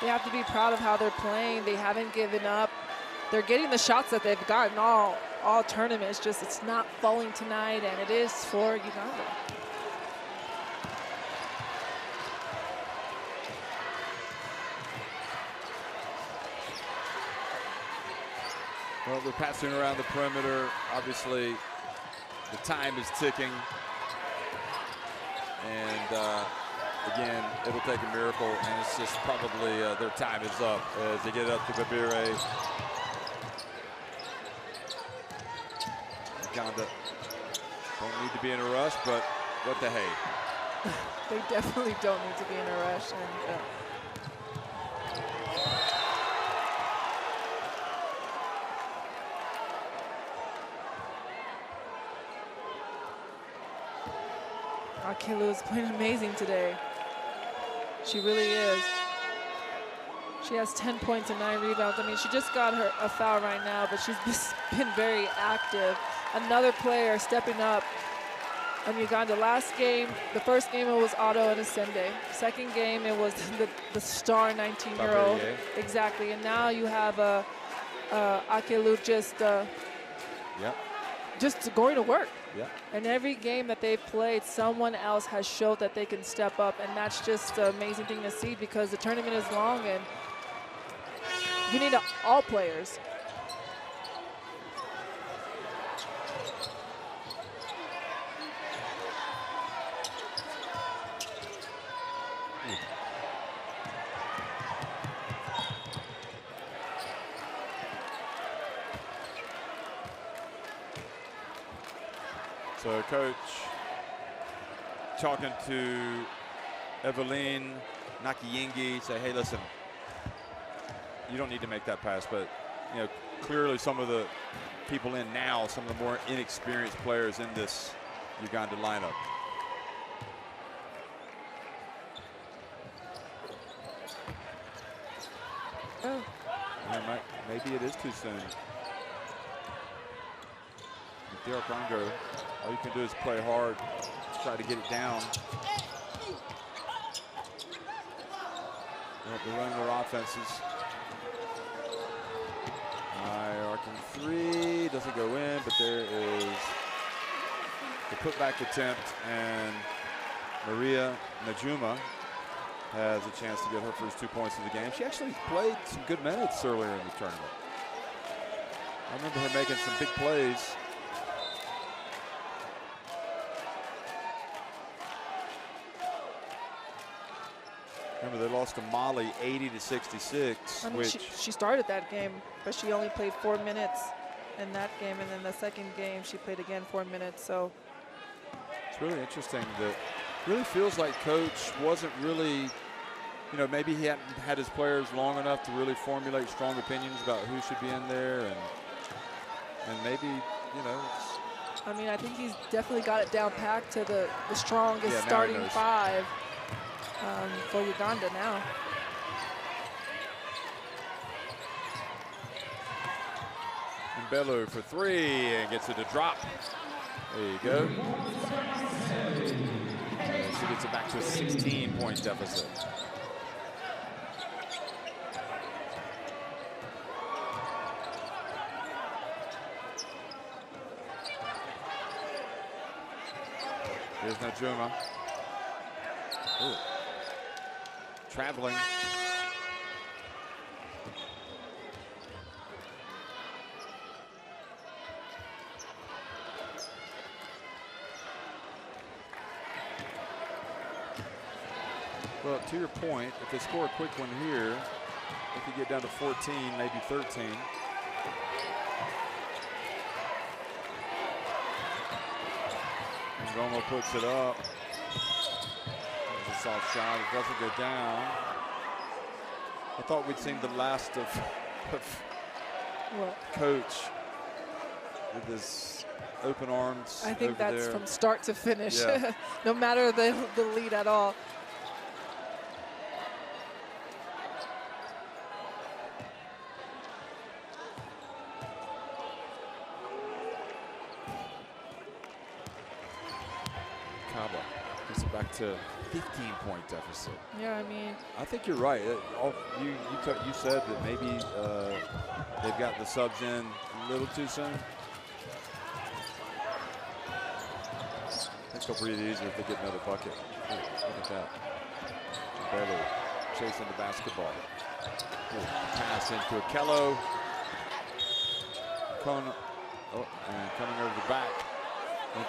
Speaker 2: have to be proud of how they're playing. They haven't given up. They're getting the shots that they've gotten all tournament. It's just it's not falling tonight, and it is for Uganda.
Speaker 1: Well, they're passing around the perimeter. Obviously, the time is ticking. And again, it'll take a miracle, and it's just probably their time is up as they get it up to Babire. Uganda don't need to be in a rush, but what the hey.
Speaker 2: They definitely don't need to be in a rush. And, Akilu is playing amazing today. She really is. She has 10 points and 9 rebounds. I mean, she just got her a foul right now, but she's been very active. Another player stepping up on Uganda. Last game, the first game, it was Otto and Asende. Second game, it was the star 19-year-old. Exactly, and now you have Akilu just going to work.
Speaker 1: Yeah.
Speaker 2: And every game that they've played, someone else has showed that they can step up, and that's just an amazing thing to see because the tournament is long and you need all players.
Speaker 1: So coach talking to Eveline Nakiyingi, say, hey, listen, you don't need to make that pass, but clearly some of the people in now, some of the more inexperienced players in this Uganda lineup.
Speaker 2: Oh.
Speaker 1: Yeah, maybe it is too soon. DR Congo, all you can do is play hard, try to get it down. They're running their offenses. Arcing three, doesn't go in, but there is the putback attempt, and Maria Najuma has a chance to get her first 2 points of the game. She actually played some good minutes earlier in the tournament. I remember her making some big plays. Remember, they lost to Mali 80-66.
Speaker 2: I mean, she started that game, but she only played 4 minutes in that game, and then the second game she played again 4 minutes. So
Speaker 1: it's really interesting that really feels like coach wasn't really, maybe he hadn't had his players long enough to really formulate strong opinions about who should be in there, and maybe
Speaker 2: I mean, I think he's definitely got it down packed to the strongest starting five. For Uganda now.
Speaker 1: And Bellew for three and gets it to drop. There you go. And she gets it back to a 16-point deficit. Here's Najuma. Ooh. Traveling. Well, to your point, if they score a quick one here, they could get down to 14, maybe 13. And Gomo puts it up. There's a soft shot. It doesn't go down. I thought we'd seen the last of Coach with his open arms.
Speaker 2: I think that's
Speaker 1: there.
Speaker 2: from start to finish,
Speaker 1: Yeah.
Speaker 2: no matter the lead at all.
Speaker 1: Kaba gets it back to 15-point deficit.
Speaker 2: Yeah, I mean,
Speaker 1: I think you're right. You said that maybe they've got the subs in a little too soon. I think they'll breathe easier if they get another bucket. Ooh, look at that. Bello chasing the basketball. Ooh, pass into Akello. And coming over the back.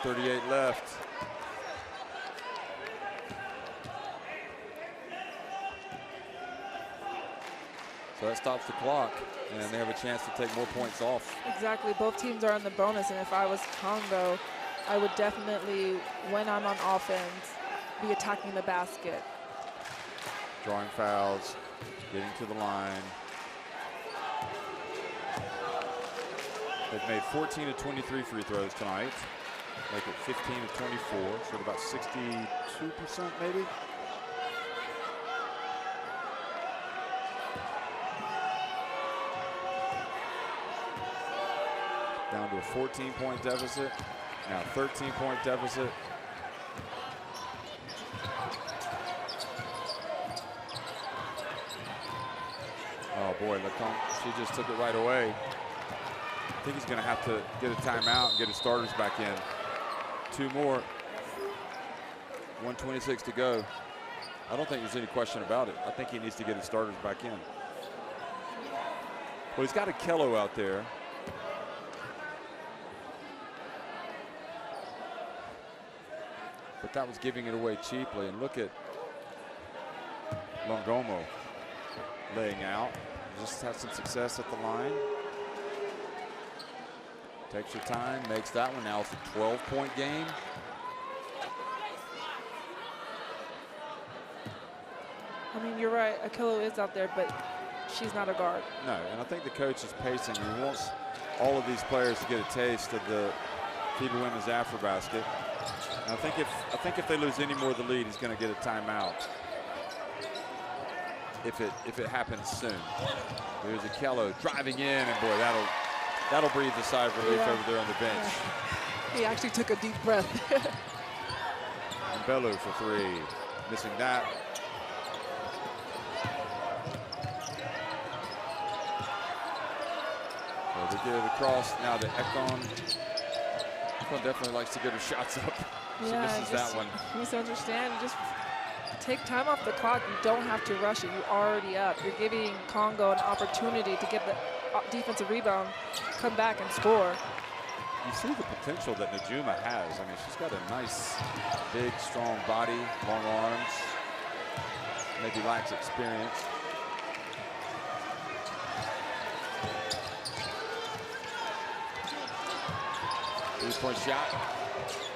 Speaker 1: 1:38 left. So that stops the clock, and they have a chance to take more points off.
Speaker 2: exactly. Both teams are in the bonus, and if I was Congo, I would definitely, when I'm on offense, be attacking the basket.
Speaker 1: Drawing fouls, getting to the line. They've made 14 of 23 free throws tonight. Make it 15 of 24, so about 62% maybe. Down to a 14-point deficit. Now 13-point deficit. Oh boy, Lecomte, she just took it right away. I think he's going to have to get a timeout and get his starters back in. Two more. 1:26 to go. I don't think there's any question about it. I think he needs to get his starters back in. Well, he's got Akello out there. But that was giving it away cheaply. And look at Longomo laying out. Just had some success at the line. Takes your time, makes that one. Now it's a 12-point game.
Speaker 2: I mean, you're right. Akello is out there, but she's not a guard.
Speaker 1: No, and I think the coach is pacing. He wants all of these players to get a taste of the FIBA Women's AfroBasket. And I think if they lose any more of the lead, he's going to get a timeout. If it happens soon. There's Akello driving in, and boy, that'll breathe a sigh of relief over there on the bench.
Speaker 2: Yeah. He actually took a deep breath.
Speaker 1: And Bello for three, missing that. So they get it across now to Ekon. Ekon definitely likes to get her shots up. She misses that one.
Speaker 2: Misunderstand. You just take time off the clock. You don't have to rush it. You're already up. You're giving Congo an opportunity to get the defensive rebound, come back and score.
Speaker 1: You see the potential that Najuma has. I mean, she's got a nice, big, strong body, long arms. Maybe lacks experience. Three-point shot,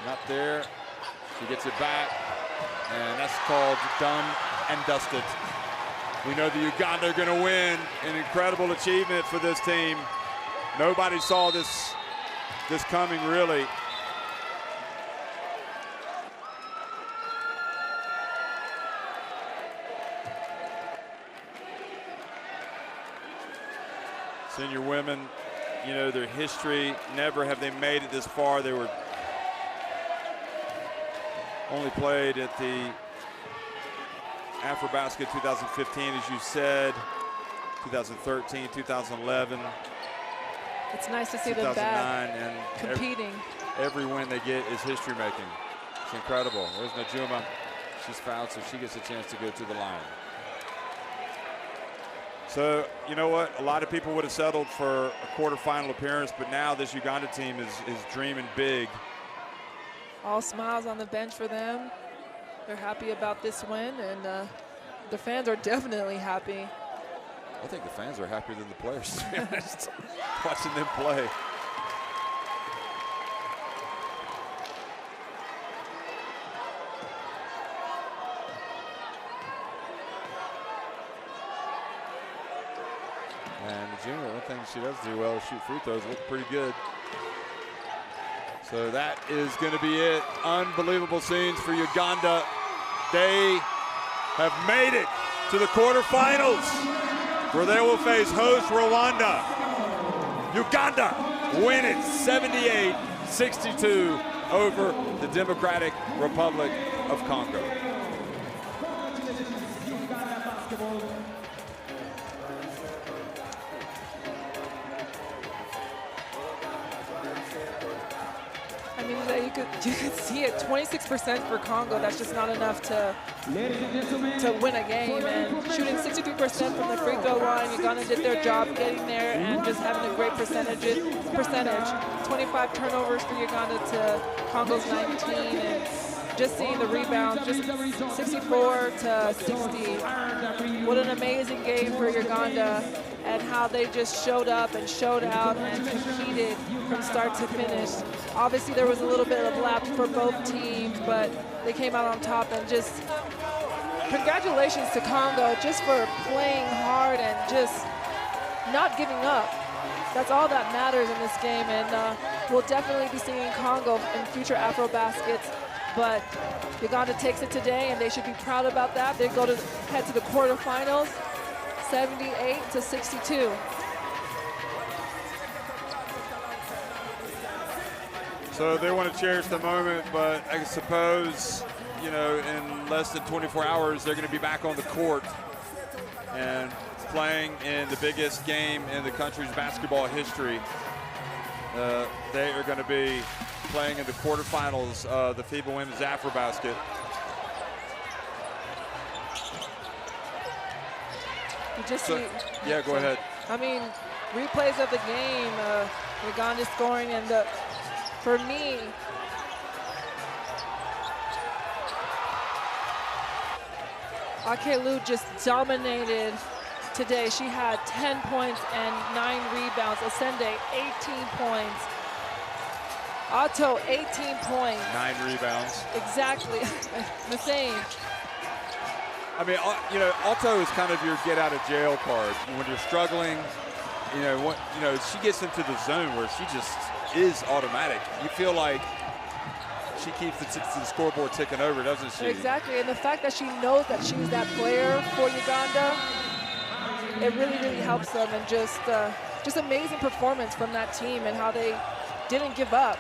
Speaker 1: not there. She gets it back, and that's called done and dusted. We know the Uganda are going to win. An incredible achievement for this team. Nobody saw this coming, really. Senior women, you know, their history, never have they made it this far. They were only played at the AfroBasket 2015, as you said, 2013, 2011.
Speaker 2: It's nice to see them back
Speaker 1: and
Speaker 2: competing.
Speaker 1: Every win they get is history making. It's incredible. There's Najuma. She's fouled, so she gets a chance to go to the line. So, you know what? A lot of people would have settled for a quarterfinal appearance, but now this Uganda team is dreaming big.
Speaker 2: All smiles on the bench for them. They're happy about this win, and the fans are definitely happy.
Speaker 1: I think the fans are happier than the players, to be honest, watching them play. And Najuma, one thing she does do well is shoot free throws. Look pretty good. So that is going to be it. Unbelievable scenes for Uganda. They have made it to the quarterfinals, where they will face host Rwanda. Uganda win it 78-62 over the Democratic Republic of Congo.
Speaker 2: I mean, you could see it, 26% for Congo. That's just not enough to win a game. And shooting 63% from the free throw line, Uganda did their job getting there and just having a great percentage. 25 turnovers for Uganda to Congo's 19, and just seeing the rebounds, just 64 to 60. What an amazing game for Uganda, and how they just showed up and showed out and competed from start to finish. Obviously, there was a little bit of lapse for both teams, but they came out on top. And just congratulations to Congo just for playing hard and just not giving up. That's all that matters in this game, and we'll definitely be seeing Congo in future AfroBaskets. But Uganda takes it today, and they should be proud about that. They head to the quarterfinals, 78-62.
Speaker 1: So they want to cherish the moment, but I suppose, you know, in less than 24 hours, they're going to be back on the court and playing in the biggest game in the country's basketball history. They are going to be playing in the quarterfinals of the FIBA Women's AfroBasket.
Speaker 2: You just
Speaker 1: So,
Speaker 2: see,
Speaker 1: yeah, go ahead.
Speaker 2: I mean, replays of the game, Uganda scoring, and for me, Akelu just dominated today. She had 10 points and 9 rebounds. Asende, 18 points. Otto, 18 points.
Speaker 1: 9 rebounds.
Speaker 2: Exactly, the same.
Speaker 1: I mean, you know, Otto is kind of your get out of jail card. When you're struggling, you know, she gets into the zone where she just is automatic. You feel like she keeps the scoreboard ticking over, doesn't she?
Speaker 2: Exactly, and the fact that she knows that she's that player for Uganda, it really, really helps them. And just amazing performance from that team and how they didn't give up.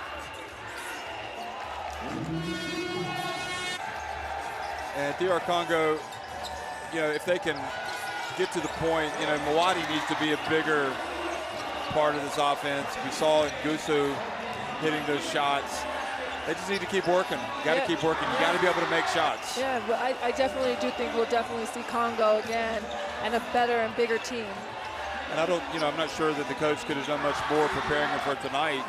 Speaker 1: And DR Congo, you know, if they can get to the point, you know, Mwati needs to be a bigger part of this offense. We saw Gusu hitting those shots. They just need to keep working. You got to keep working. You got to be able to make shots.
Speaker 2: Yeah, but I definitely do think we'll definitely see Congo again and a better and bigger team.
Speaker 1: And I don't, you know, I'm not sure that the coach could have done much more preparing them for tonight.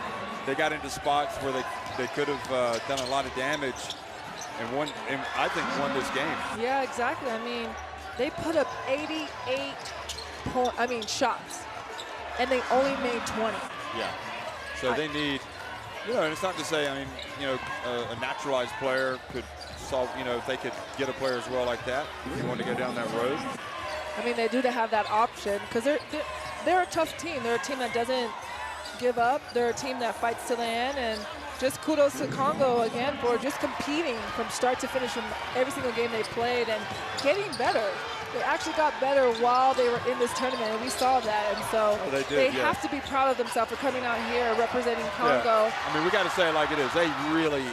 Speaker 1: They got into spots where they could have done a lot of damage and I think won this game.
Speaker 2: Yeah, exactly. I mean, they put up 88 shots, and they only made 20.
Speaker 1: Yeah. So they need, you know, and it's not to say, I mean, you know, a naturalized player could solve, you know, if they could get a player as well like that, if you want to go down that road.
Speaker 2: I mean, they do have that option because they're a tough team. They're a team that doesn't give up. They're a team that fights to the end, and just kudos to Congo again for just competing from start to finish from every single game they played and getting better. They actually got better while they were in this tournament, and we saw that. And so they have to be proud of themselves for coming out here representing Congo.
Speaker 1: Yeah. I mean, we got to say it like it is. They really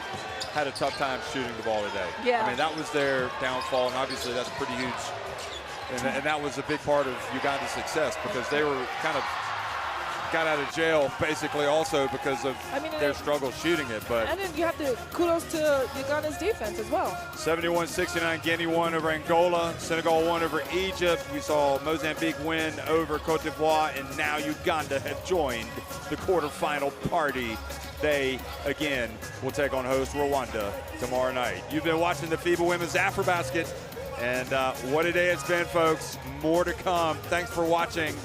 Speaker 1: had a tough time shooting the ball today.
Speaker 2: Yeah.
Speaker 1: I mean, that was their downfall, and obviously that's pretty huge. And that was a big part of Uganda's success because they were kind of got out of jail basically also because of their struggle shooting it. But
Speaker 2: and then you have to kudos to Uganda's defense as well.
Speaker 1: 71-69, Guinea won over Angola. Senegal won over Egypt. We saw Mozambique win over Cote d'Ivoire, and now Uganda have joined the quarterfinal party. They, again, will take on host Rwanda tomorrow night. You've been watching the FIBA Women's AfroBasket, and what a day it's been, folks. More to come. Thanks for watching.